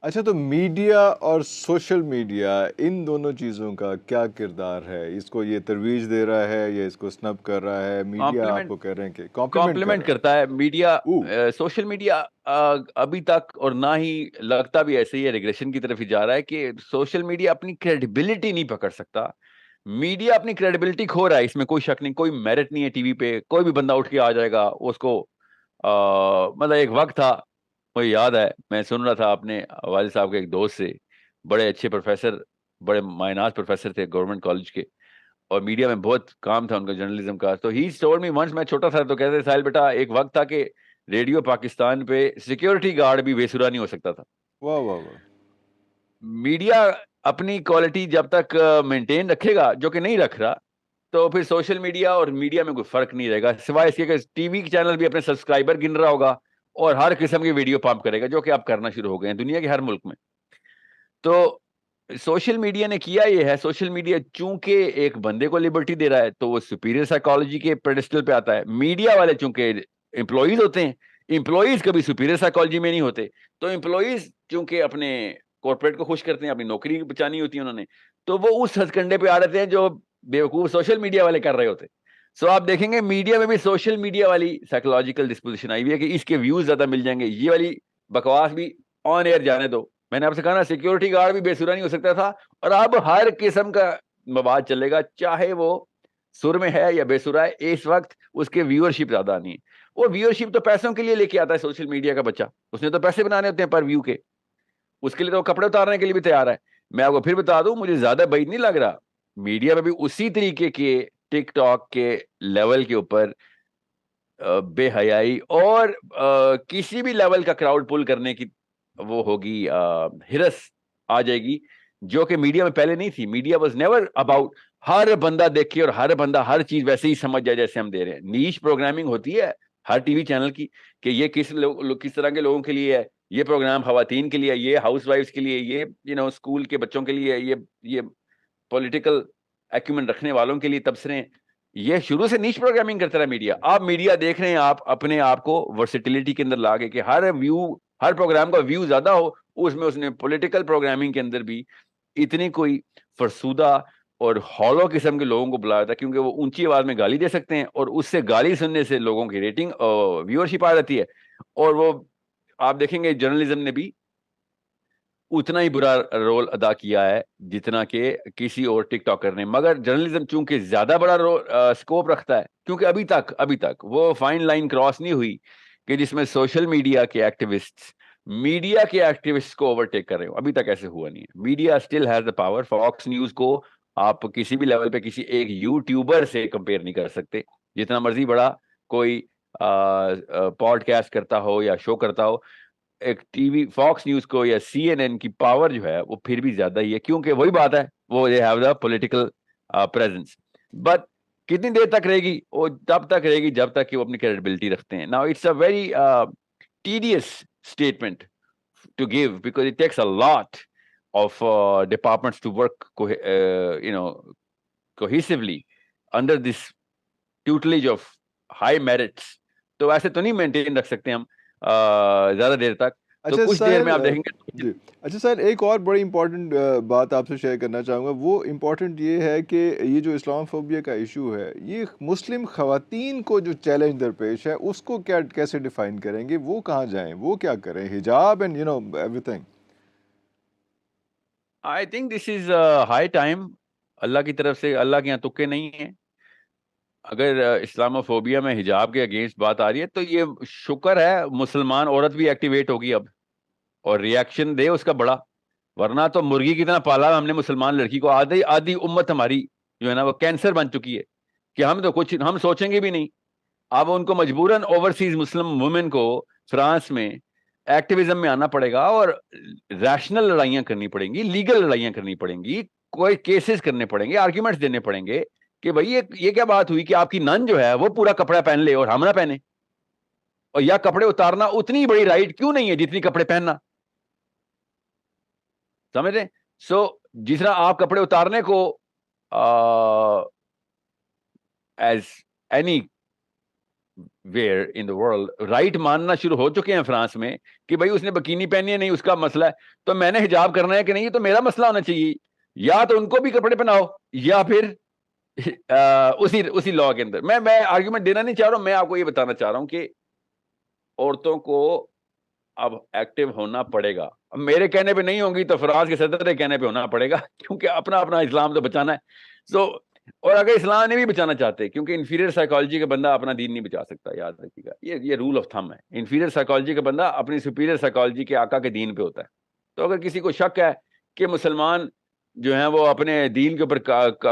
اچھا تو میڈیا اور سوشل میڈیا ان دونوں چیزوں کا کیا کردار ہے؟ اس کو یہ ترویج دے رہا ہے یا اس کو سنب کر رہا ہے؟ میڈیا آپ کمپلیمنٹ کو کہہ رہے ہیں کہ کمپلیمنٹ کر کمپلیمنٹ رہا کرتا ہے میڈیا. ہے. سوشل میڈیا ابھی تک, اور نہ ہی لگتا بھی ایسے ہی ہے, ریگریشن کی طرف ہی جا رہا ہے کہ سوشل میڈیا اپنی کریڈیبلٹی نہیں پکڑ سکتا. میڈیا اپنی کریڈیبلٹی کھو رہا ہے, اس میں کوئی شک نہیں, کوئی میرٹ نہیں ہے. ٹی وی پہ کوئی بھی بندہ اٹھ کے آ جائے گا, اس کو مطلب ایک وقت تھا, مجھے یاد ہے, میں سن رہا تھا اپنے والد صاحب کے ایک دوست سے, بڑے اچھے پروفیسر, بڑے مائناز پروفیسر تھے گورنمنٹ کالج کے, اور میڈیا میں بہت کام تھا ان کا, جرنلزم کا. تو ہی ٹولڈ می ونس, میں چھوٹا تھا تو کہتے ساحل بیٹا, ایک وقت تھا کہ ریڈیو پاکستان پہ سیکیورٹی گارڈ بھی بے سرا نہیں ہو سکتا تھا. واہ واہ واہ. میڈیا اپنی کوالٹی جب تک مینٹین رکھے گا, جو کہ نہیں رکھ رہا, تو پھر سوشل میڈیا اور میڈیا میں کوئی فرق نہیں رہے گا, سوائے اس کے کہ ٹی وی چینل بھی اپنے سبسکرائبر گن رہا ہوگا اور ہر قسم کی ویڈیو پمپ کرے گا, جو کہ اب کرنا شروع ہو گئے ہیں دنیا کے ہر ملک میں. تو سوشل میڈیا نے کیا یہ ہے, سوشل میڈیا چونکہ ایک بندے کو لبرٹی دے رہا ہے تو وہ سپیریئر سائیکالوجی کے پیڈسٹل پہ آتا ہے. میڈیا والے چونکہ امپلائیز ہوتے ہیں, امپلائیز کبھی سپیریئر سائیکالوجی میں نہیں ہوتے, تو امپلائیز چونکہ اپنے کارپوریٹ کو خوش کرتے ہیں, اپنی نوکری بچانی ہوتی ہے انہوں نے, تو وہ اس ہتھ کنڈے پہ آ رہتے ہیں جو بیوقوف سوشل میڈیا والے کر رہے ہوتے. سو آپ دیکھیں گے میڈیا میں بھی سوشل میڈیا والی سائیکولوجیکل ڈسپوزیشن آئی ہوئی ہے کہ اس کے ویوز زیادہ مل جائیں گے, یہ والی بکواس بھی آن ایئر جانے دو. میں نے آپ سے کہا نا, سیکیورٹی گارڈ بھی بے سورا نہیں ہو سکتا تھا, اور اب ہر قسم کا مواد چلے گا, چاہے وہ سر میں ہے یا بے سورا ہے. اس وقت اس کے ویورشپ زیادہ نہیں ہے. وہ ویورشپ تو پیسوں کے لیے لے کے آتا ہے سوشل میڈیا کا بچہ, اس نے تو پیسے بنانے ہوتے ہیں پر ویو کے, اس کے لیے تو کپڑے اتارنے کے لیے بھی تیار ہے. میں آپ کو پھر بتا دوں, مجھے زیادہ بعید نہیں لگ رہا, میڈیا میں بھی اسی طریقے کے ٹک ٹاک کے لیول کے اوپر بے حیائی اور کسی بھی لیول کا کراؤڈ پل کرنے کی وہ ہوگی, ہرس آ جائے گی, جو کہ میڈیا میں پہلے نہیں تھی. Media was never about her بندہ دیکھے اور ہر بندہ ہر چیز ویسے ہی سمجھ جائے جیسے ہم دے رہے ہیں. نیش پروگرامنگ ہوتی ہے ہر ٹی وی چینل کی کہ یہ کس طرح کے لوگوں کے لیے ہے, یہ پروگرام خواتین کے لیے, یہ ہاؤس وائفز کے لیے, یہ اسکول کے بچوں کے لیے, یہ پولیٹیکل ایکومنٹ رکھنے والوں کے لیے تبصرے. یہ شروع سے نیش پروگرامنگ کرتا رہا میڈیا. آپ میڈیا دیکھ رہے ہیں, آپ اپنے آپ کو ورسٹیلٹی کے اندر لا کے ہر پروگرام کا ویو زیادہ ہو, اس نے پولیٹیکل پروگرامنگ کے اندر بھی اتنی کوئی فرسودہ اور ہالو قسم کے لوگوں کو بلایا تھا, کیونکہ وہ اونچی آواز میں گالی دے سکتے ہیں, اور اس سے گالی سننے سے لوگوں کی ریٹنگ ویورشپ آ جاتی ہے. اور وہ آپ دیکھیں گے جرنلزم نے بھی اتنا ہی برا رول ادا کیا ہے جتنا کہ کسی اور ٹک ٹاکر نے, مگر جرنلزم چونکہ زیادہ بڑا سکوپ رکھتا ہے, کیونکہ ابھی تک وہ فائن لائن کراس نہیں ہوئی کہ جس میں سوشل میڈیا کے ایکٹیوسٹ کو اوورٹیک کر رہے ہو. ابھی تک ایسے ہوا نہیں ہے. Media still has the power. Fox news کو آپ کسی بھی لیول پہ کسی ایک یوٹیوبر سے کمپیئر نہیں کر سکتے, جتنا مرضی بڑا کوئی پوڈ کاسٹ کرتا ہو یا شو کرتا ہو. ایک ٹی وی فاکس نیوز کو یا سی این این کی پاور جو ہے وہ پھر بھی زیادہ ہی ہے, کیونکہ وہی بات ہے, وہ they have the political presence. But کتنی دیر تک رہے گی؟ وہ تب تک رہے گی جب تک کہ وہ اپنی کریڈیبلٹی رکھتے ہیں. Now it's a very tedious statement to give because it takes a lot of departments to work cohesively under this tutelage of high merits. تو ایسے تو نہیں مینٹین رکھ سکتے ہم زیادہ دیر تک. تو اچھا کچھ دیر میں آپ دیکھیں گے. جی اچھا سر, ایک اور بڑی امپورٹنٹ بات آپ سے شیئر کرنا چاہوں گا. وہ امپورٹنٹ یہ ہے کہ یہ جو اسلام فوبیا کا ایشو ہے, یہ مسلم خواتین کو جو چیلنج درپیش ہے اس کو کیسے ڈیفائن کریں گے؟ وہ کہاں جائیں, وہ کیا کریں؟ حجاب اینڈ ایوری تھنگ. I think this is high time. Allah کی طرف سے, اللہ کے یہاں تکے نہیں ہیں. اگر اسلاموفوبیا میں حجاب کے اگینسٹ بات آ رہی ہے تو یہ شکر ہے مسلمان عورت بھی ایکٹیویٹ ہوگی اب اور ریاکشن دے اس کا بڑا. ورنہ تو مرغی کی طرح پالا ہم نے مسلمان لڑکی کو. آدھی امت ہماری جو ہے نا وہ کینسر بن چکی ہے کہ ہم سوچیں گے بھی نہیں. اب ان کو مجبوراً اوورسیز مسلم وومن کو فرانس میں ایکٹیویزم میں آنا پڑے گا اور ریشنل لڑائیاں کرنی پڑیں گی, لیگل لڑائیاں کرنی پڑیں گی, کوئی کیسز کرنے پڑیں گے, آرگیومنٹس دینے پڑیں گے کہ بھائی یہ کیا بات ہوئی کہ آپ کی نن جو ہے وہ پورا کپڑا پہن لے اور ہم نہ پہنے, اور یا کپڑے اتارنا اتنی بڑی رائٹ کیوں نہیں ہے جتنی کپڑے پہننا. سمجھ رہے؟ سو جس طرح آپ کپڑے اتارنے کو as any where in the world right ماننا شروع ہو چکے ہیں فرانس میں کہ بھائی اس نے بکینی پہنی ہے نہیں اس کا مسئلہ ہے, تو میں نے حجاب کرنا ہے کہ نہیں یہ تو میرا مسئلہ ہونا چاہیے. یا تو ان کو بھی کپڑے پہناؤ یا پھر اسی لا کے اندر. میں آرگیومنٹ دینا نہیں چاہ رہا ہوں, میں آپ کو یہ بتانا چاہ رہا ہوں کہ عورتوں کو اب ایکٹیو ہونا پڑے گا. اب میرے کہنے پہ نہیں ہوں گی تو فراز کے صدر کے کہنے پہ ہونا پڑے گا, کیونکہ اپنا اسلام تو بچانا ہے. سو اور اگر اسلام نے بھی بچانا چاہتے, کیونکہ انفیریئر سائیکالوجی کا بندہ اپنا دین نہیں بچا سکتا, یاد رکھیے گا, یہ رول آف تھم ہے. انفیریئر سائیکالوجی کا بندہ اپنی سپیریئر سائیکالوجی کے آقا کے دین پہ ہوتا ہے. تو اگر کسی کو شک ہے کہ مسلمان جو ہیں وہ اپنے دین کے اوپر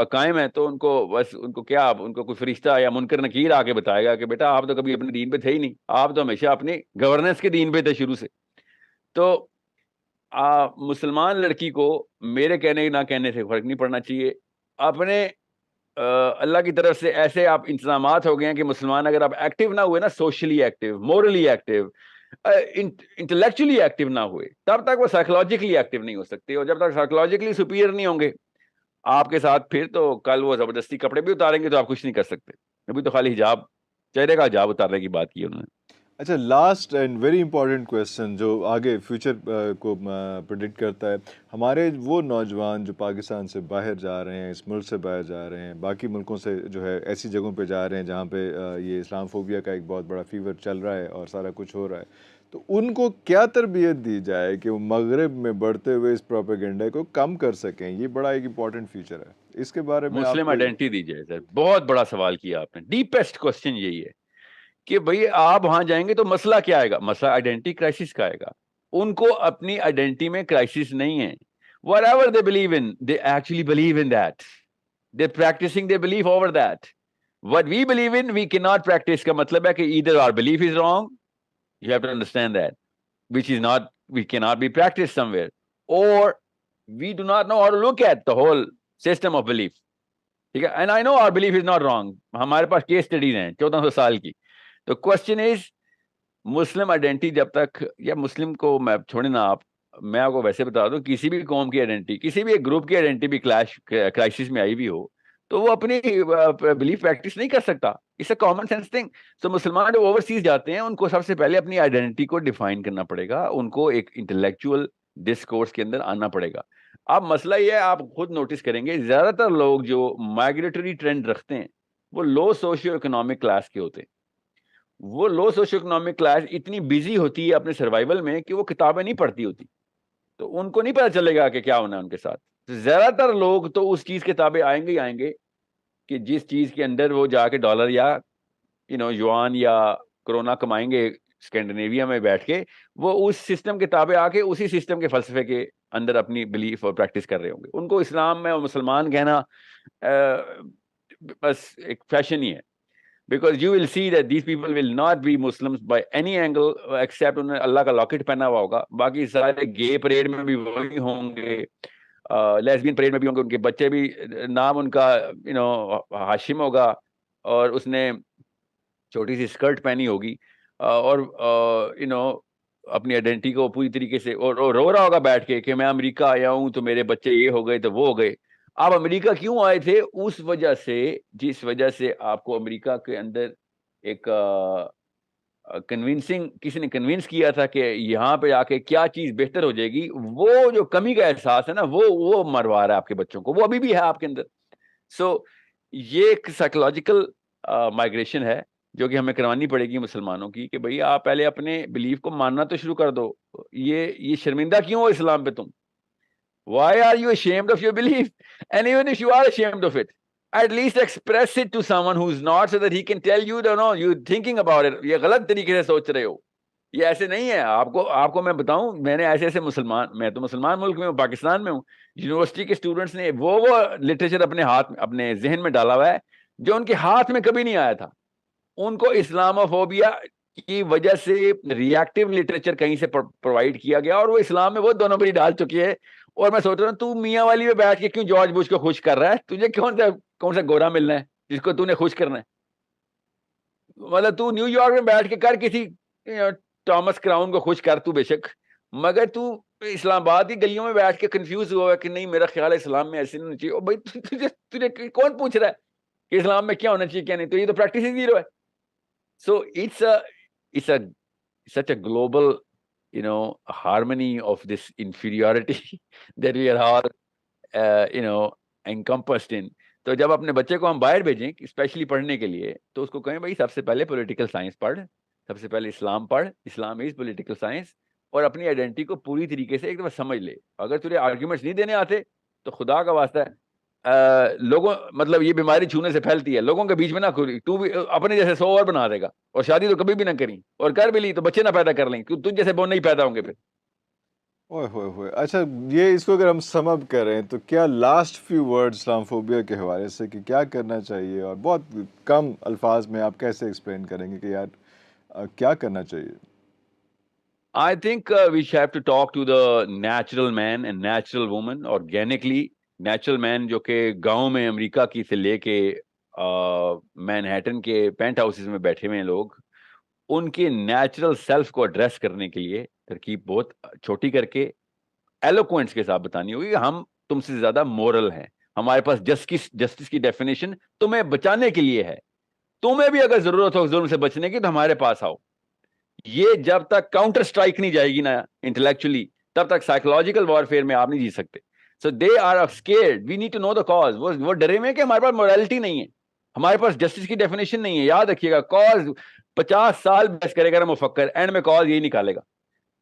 قائم ہے, تو ان کو بس ان کو کیا, ان کو کوئی فرشتہ یا منکر نکیر آ کے بتائے گا کہ بیٹا آپ تو کبھی اپنے دین پہ تھے ہی نہیں, آپ تو ہمیشہ اپنی گورننس کے دین پہ تھے شروع سے. تو مسلمان لڑکی کو میرے کہنے نہ کہنے سے فرق نہیں پڑنا چاہیے. اپنے اللہ کی طرف سے ایسے آپ انتظامات ہو گئے ہیں کہ مسلمان اگر آپ ایکٹیو نہ ہوئے نا, socially active, morally active, intellectually active نہ ہوئے, تب تک وہ سائیکولوجیکلی ایکٹیو نہیں ہو سکتے. اور جب تک سائیکولوجیکلی سپیریئر نہیں ہوں گے آپ کے ساتھ, پھر تو کل وہ زبردستی کپڑے بھی اتاریں گے تو آپ کچھ نہیں کر سکتے. ابھی تو خالی حجاب, چہرے کا حجاب اتارنے کی بات کی انہوں نے. اچھا, last and very important question جو آگے فیوچر کو پریڈکٹ کرتا ہے. ہمارے وہ نوجوان جو پاکستان سے باہر جا رہے ہیں, اس ملک سے باہر جا رہے ہیں, باقی ملکوں سے جو ہے ایسی جگہوں پہ جا رہے ہیں جہاں پہ یہ اسلام فوبیا کا ایک بہت بڑا فیور چل رہا ہے اور سارا کچھ ہو رہا ہے, تو ان کو کیا تربیت دی جائے کہ وہ مغرب میں بڑھتے ہوئے اس پروپیگنڈا کو کم کر سکیں؟ یہ بڑا ایک امپورٹنٹ فیچر ہے, اس کے بارے میں آپ مسلم کو. آئیڈینٹی دی جائے سر, بہت بڑا سوال کیا آپ نے. ڈیپسٹ کوسچن یہی ہے کہ بھئی آپ وہاں جائیں گے تو مسئلہ کیا آئے گا؟ مسئلہ آئیڈینٹی کرائسس کا آئے گا. ان کو اپنی آئیڈینٹی میں کرائسس نہیں ہے. whatever they believe in, they actually believe in that. They're practicing their belief over that. What we believe in, we cannot practice. کا مطلب ہے کہ either our belief is wrong, you have to understand that, which is not, we cannot be practiced somewhere, or we do not know how to look at the whole system of belief. ٹھیک ہے, and I know our belief is not wrong. ہمارے پاس کیس اسٹڈیز ہیں 1400 سال کی. تو کوشچن از, مسلم آئیڈینٹی جب تک, یا مسلم کو میں چھوڑے نا آپ, میں آپ کو ویسے بتا دوں, کسی بھی قوم کی آئیڈینٹی, کسی بھی ایک گروپ کی آئیڈینٹی بھی کرائسس میں آئی بھی ہو, تو وہ اپنی بلیف پریکٹس نہیں کر سکتا. It's a common sense thing. So مسلمان جو اوورسیز جاتے ہیں ان کو سب سے پہلے اپنی آئیڈینٹی کو ڈیفائن کرنا پڑے گا, ان کو ایک انٹلیکچوئل ڈسکورس کے اندر آنا پڑے گا. اب مسئلہ یہ ہے, آپ خود نوٹس کریں گے زیادہ تر لوگ جو مائگریٹری ٹرینڈ رکھتے ہیں وہ لو سوشیو اکنامک کلاس کے ہوتے ہیں. وہ لو سوشیو اکنامک کلاس اتنی بیزی ہوتی ہے اپنے سروائیول میں کہ وہ کتابیں نہیں پڑھتی ہوتی, تو ان کو نہیں پتا چلے گا کہ کیا ہونا ہے ان کے ساتھ. زیادہ تر لوگ تو اس چیز کتابیں آئیں گے ہی آئیں گے کہ جس چیز کے اندر وہ جا کے ڈالر یا یوان یا کرونا کمائیں گے اسکینڈینیویا میں بیٹھ کے, وہ اس سسٹم کے تابع آ کے اسی سسٹم کے فلسفے کے اندر اپنی بلیف اور پریکٹس کر رہے ہوں گے. ان کو اسلام میں اور مسلمان کہنا بس ایک فیشن ہی ہے. Because you will see that these people will not be Muslims by any angle except انہوں نے اللہ کا لاکٹ پہنا ہوا ہوگا. باقی سارے گے پریڈ میں بھی وہی ہوں گے, لیسبین پریڈ میں بھی ہوں گے, ان کے بچے بھی, نام ان کا ہاشم ہوگا اور اس نے چھوٹی سی اسکرٹ پہنی ہوگی, اور اپنی آئیڈینٹی کو پوری طریقے سے, اور رو رہا ہوگا بیٹھ کے کہ میں امریکہ آیا ہوں تو میرے بچے یہ ہو گئے تو وہ ہو گئے. آپ امریکہ کیوں آئے تھے؟ اس وجہ سے جس وجہ سے آپ کو امریکہ کے اندر ایک کنونسنگ, کسی نے کنونس کیا تھا کہ یہاں پہ آ کے کیا چیز بہتر ہو جائے گی, وہ جو کمی کا احساس ہے نا وہ مروا رہا ہے آپ کے بچوں کو, وہ ابھی بھی ہے آپ کے اندر. سو یہ ایک سائیکولوجیکل مائگریشن ہے جو کہ ہمیں کروانی پڑے گی مسلمانوں کی, کہ بھئی آپ پہلے اپنے بلیف کو ماننا تو شروع کر دو. یہ شرمندہ کیوں ہو اسلام پہ تم؟ Why are you ashamed of your belief? And even if you are ashamed of it, at least express it to someone who's not, so that he can tell you, no, you're thinking about it. یہ غلط طریقے سے سوچ رہے ہو, یہ ایسے نہیں ہے. آپ کو میں بتاؤں, میں نے ایسے مسلمان, میں تو مسلمان ملک میں ہوں, پاکستان میں ہوں, یونیورسٹی کے اسٹوڈنٹس نے وہ لٹریچر اپنے ہاتھ, اپنے ذہن میں ڈالا ہوا ہے جو ان کے ہاتھ میں کبھی نہیں آیا تھا. ان کو اسلاموفوبیا کی وجہ سے ریئیکٹیو لٹریچر کہیں سے پرووائڈ کیا گیا, اور وہ اسلام میں وہ دونوں بری ڈال چکی ہے. اور میں سوچ رہا ہوں, تو میاں والی میں بیٹھ کے کیوں جارج بش کو خوش کر رہا ہے؟ تجھے کون سا گورا ملنا ہے جس کو تو نے خوش کرنا ہے؟ مطلب تو نیو یارک میں بیٹھ کے کر کسی ٹامس کراؤن کو خوش کر, تو بے شک, مگر تو اسلام آباد کی گلیوں میں بیٹھ کے کنفیوز ہوا ہے کہ نہیں میرا خیال ہے اسلام میں ایسے نہیں ہونا چاہیے. اور بھائی تجھے کون پوچھ رہا ہے کہ اسلام میں کیا ہونا چاہیے کیا نہیں؟ تو یہ تو پریکٹس ہی زیرو ہے. So it's a such a global, harmony of this inferiority that we are all, encompassed in. تو جب اپنے بچے کو ہم باہر بھیجیں اسپیشلی پڑھنے کے لیے تو اس کو کہیں بھائی سب سے پہلے پولیٹیکل سائنس پڑھ، سب سے پہلے اسلام پڑھ، اسلام از پولیٹیکل سائنس، اور اپنی آئیڈینٹی کو پوری طریقے سے ایک دفعہ سمجھ لے. اگر تجھے آرگیومنٹس نہیں دینے آتے تو خدا کا واسطہ ہے، لوگوں مطلب یہ بیماری چھونے سے پھیلتی ہے، لوگوں کے بیچ میں نہ کھلی، تو بھی اپنے جیسے 100 اور بنا دے گا، اور شادی تو کبھی بھی نہ کریں، اور کر بھی لی تو بچے نہ پیدا کر لیں کیونکہ تجھ جیسے وہ نہیں پیدا ہوں گے پھر. اوئے ہوئے ہوئے. اچھا یہ اس کو اگر ہم سم اپ کریں تو کیا لاسٹ فیو ورڈ اسلام فوبیا کے حوالے سے کہ کیا کرنا چاہیے، اور بہت کم الفاظ میں آپ کیسے ایکسپلین کریں گے کہ یار کیا کرنا چاہیے؟ I think we should have to talk to the natural man and natural woman organically. Natural man جو کہ گاؤں میں امریکہ کی سے لے کے مینہٹن کے پینٹ ہاؤسز میں بیٹھے ہوئے ہیں لوگ، ان کے نیچرل سیلف کو ایڈریس کرنے کے لیے ترکیب بہت چھوٹی کر کے ایلوکوینٹس کے ساتھ بتانی ہوگی کہ ہم تم سے زیادہ مورل ہیں، ہمارے پاس جسٹس کی ڈیفینیشن تمہیں بچانے کے لیے ہے، تمہیں بھی اگر ضرورت ہو ظلم سے بچنے کی تو ہمارے پاس آؤ. یہ جب تک کاؤنٹر اسٹرائک نہیں جائے گی نا انٹلیکچولی، تب تک سائیکولوجیکل وارفیئر میں آپ نہیں جی سکتے. So they are scared, we need to know the cause. وہ ڈرے ہوئے کہ ہمارے پاس مورالٹی نہیں ہے، ہمارے پاس جسٹس کی ڈیفینیشن نہیں ہے. یاد رکھیے گا کاز 50 سال بحث کرے گا مفکر، اینڈ میں کاز یہی نکالے گا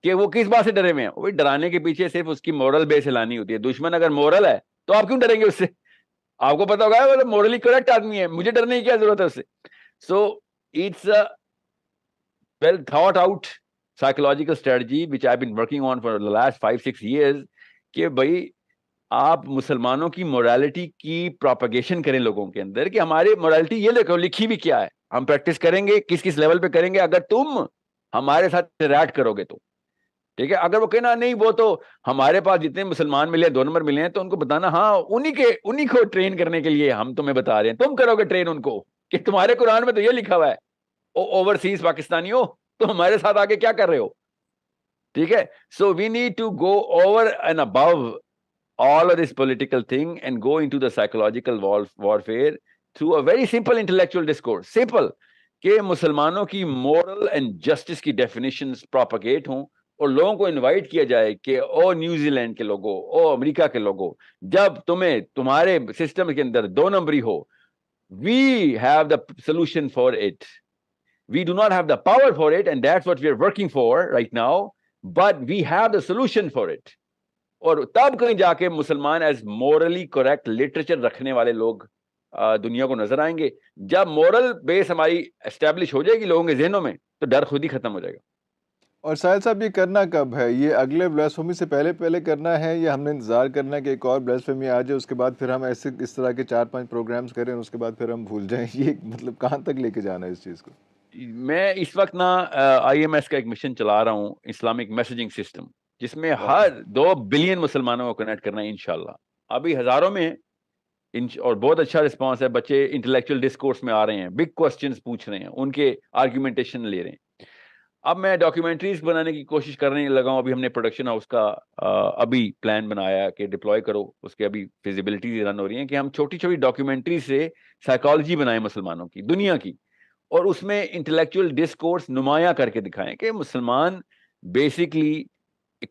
کہ وہ کس بات سے ڈرے ہوئے ہیں. وہ ڈرانے کے پیچھے صرف اس کی مورل بیس لانی ہوتی ہے. دشمن اگر مورل ہے تو آپ کیوں ڈریں گے اس سے؟ آپ کو پتا ہوگا وہ مورلی کریکٹ آدمی ہے، مجھے ڈرنے کی کیا ضرورت ہے اس سے. So it's well thought out psychological strategy which I've been working on for the last 5-6 years کہ بھائی آپ مسلمانوں کی مورالٹی کی پروپیگیشن کریں لوگوں کے اندر کہ ہماری مورالٹی یہ لکھی بھی کیا ہے، ہم پریکٹس کریں گے کس لیول پہ کریں گے اگر تم ہمارے ساتھ انٹریکٹ کرو گے تو ٹھیک ہے. اگر وہ کہنا نہیں وہ تو ہمارے پاس جتنے مسلمان ملے 2 نمبر ملے ہیں تو ان کو بتانا ہاں انہی کو ٹرین کرنے کے لیے ہم تمہیں بتا رہے ہیں، تم کرو گے ٹرین ان کو کہ تمہارے قرآن میں تو یہ لکھا ہوا ہے اوورسیز پاکستانیوں تو ہمارے ساتھ آگے کیا کر رہے ہو. ٹھیک ہے. So we need to go over and above all of this political thing and go into the psychological warfare through a very simple intellectual discourse. Simple کہ مسلمانوں کی moral and justice کی definitions propagate ہوں اور لوگوں کو انوائٹ کیا جائے کہ او نیوزی لینڈ کے لوگوں، او امریکہ کے لوگوں، جب تمہارے سسٹم کے اندر 2 نمبری ہو، we have the solution for it. We do not have the power for it and that's what we are working for right now, but we have the solution for it. اور تب کہیں جا کے مسلمان ایز مورلی کریکٹ لٹریچر رکھنے والے لوگ دنیا کو نظر آئیں گے. جب مورل بیس ہماری اسٹیبلش ہو جائے گی لوگوں کے ذہنوں میں تو ڈر خود ہی ختم ہو جائے گا. اور ساحل صاحب یہ کرنا کب ہے؟ یہ اگلے بلیسفیمی سے پہلے کرنا ہے یا ہم نے انتظار کرنا ہے کہ ایک اور بلیسفیمی آ جائے اس کے بعد پھر ہم اس طرح کے 4-5 پروگرامز کریں اور اس کے بعد پھر ہم بھول جائیں؟ یہ مطلب کہاں تک لے کے جانا ہے اس چیز کو؟ میں اس وقت نا IMS کا ایک مشن چلا رہا ہوں، اسلامک میسیجنگ سسٹم، جس میں ہر 2 بلین مسلمانوں کو کنیکٹ کرنا ہے انشاءاللہ. ابھی ہزاروں میں اور بہت اچھا رسپانس ہے. بچے انٹلیکچوئل ڈسکورس میں آ رہے ہیں، بگ کوسچنز پوچھ رہے ہیں، ان کے آرگیومنٹیشن لے رہے ہیں. اب میں ڈاکیومنٹریز بنانے کی کوشش کرنے لگا ہوں. ابھی ہم نے پروڈکشن ہاؤس کا ابھی پلان بنایا کہ ڈپلوائے کرو، اس کے ابھی فیزیبلٹی رن ہو رہی ہیں کہ ہم چھوٹی چھوٹی ڈاکیومنٹری سے سائیکالوجی بنائیں مسلمانوں کی، دنیا کی، اور اس میں انٹلیکچوئل ڈسکورس نمایاں کر کے دکھائیں کہ مسلمان بیسکلی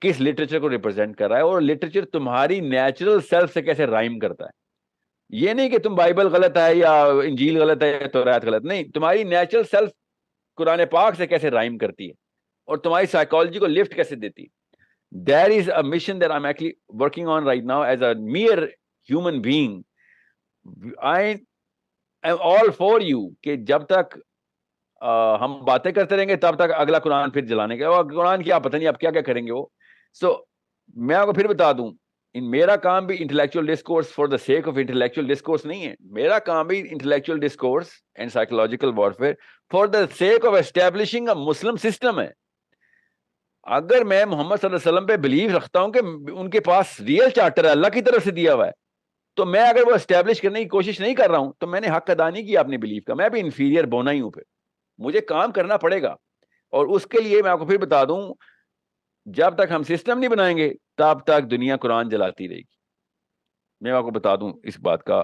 کس لٹریچر کو ریپرزینٹ کر رہا ہے اور لٹریچر تمہاری نیچرل سیلف سے کیسے رائم کرتا ہے. یہ نہیں کہ تم بائبل غلط ہے یا انجیل غلط ہے یا تورات غلط، نہیں، تمہاری نیچرل سیلف قرآن پاک سے کیسے رائم کرتی ہے اور تمہاری سائیکالوجی کو لفٹ کیسے دیتی ہے. There is a mission that I'm actually working on right now as a mere human being. I am all for you کہ جب تک ہم باتیں کرتے رہیں گے تب تک اگلا قرآن پھر جلانے کا، اور قرآن کی آپ پتہ نہیں آپ کیا کیا کریں گے وہ. سو میں آپ کو پھر بتا دوں، میرا کام بھی intellectual discourse for the sake of intellectual discourse نہیں ہے. میرا کام بھی intellectual discourse and psychological warfare for the sake of establishing a Muslim system ہے. اگر میں محمد صلی اللہ علیہ وسلم پہ بلیو رکھتا ہوں کہ ان کے پاس ریئل چارٹر ہے، اللہ کی طرف سے دیا ہوا ہے، تو میں اگر وہ اسٹیبلش کرنے کی کوشش نہیں کر رہا ہوں تو میں نے حق ادا نہیں کیا اپنے بلیف کا. میں بھی انفیریئر بونا ہی ہوں، پھر مجھے کام کرنا پڑے گا. اور اس کے لیے میں آپ کو پھر بتا دوں، جب تک ہم سسٹم نہیں بنائیں گے تب تک دنیا قرآن جلاتی رہے گی. میں آپ کو بتا دوں اس بات کا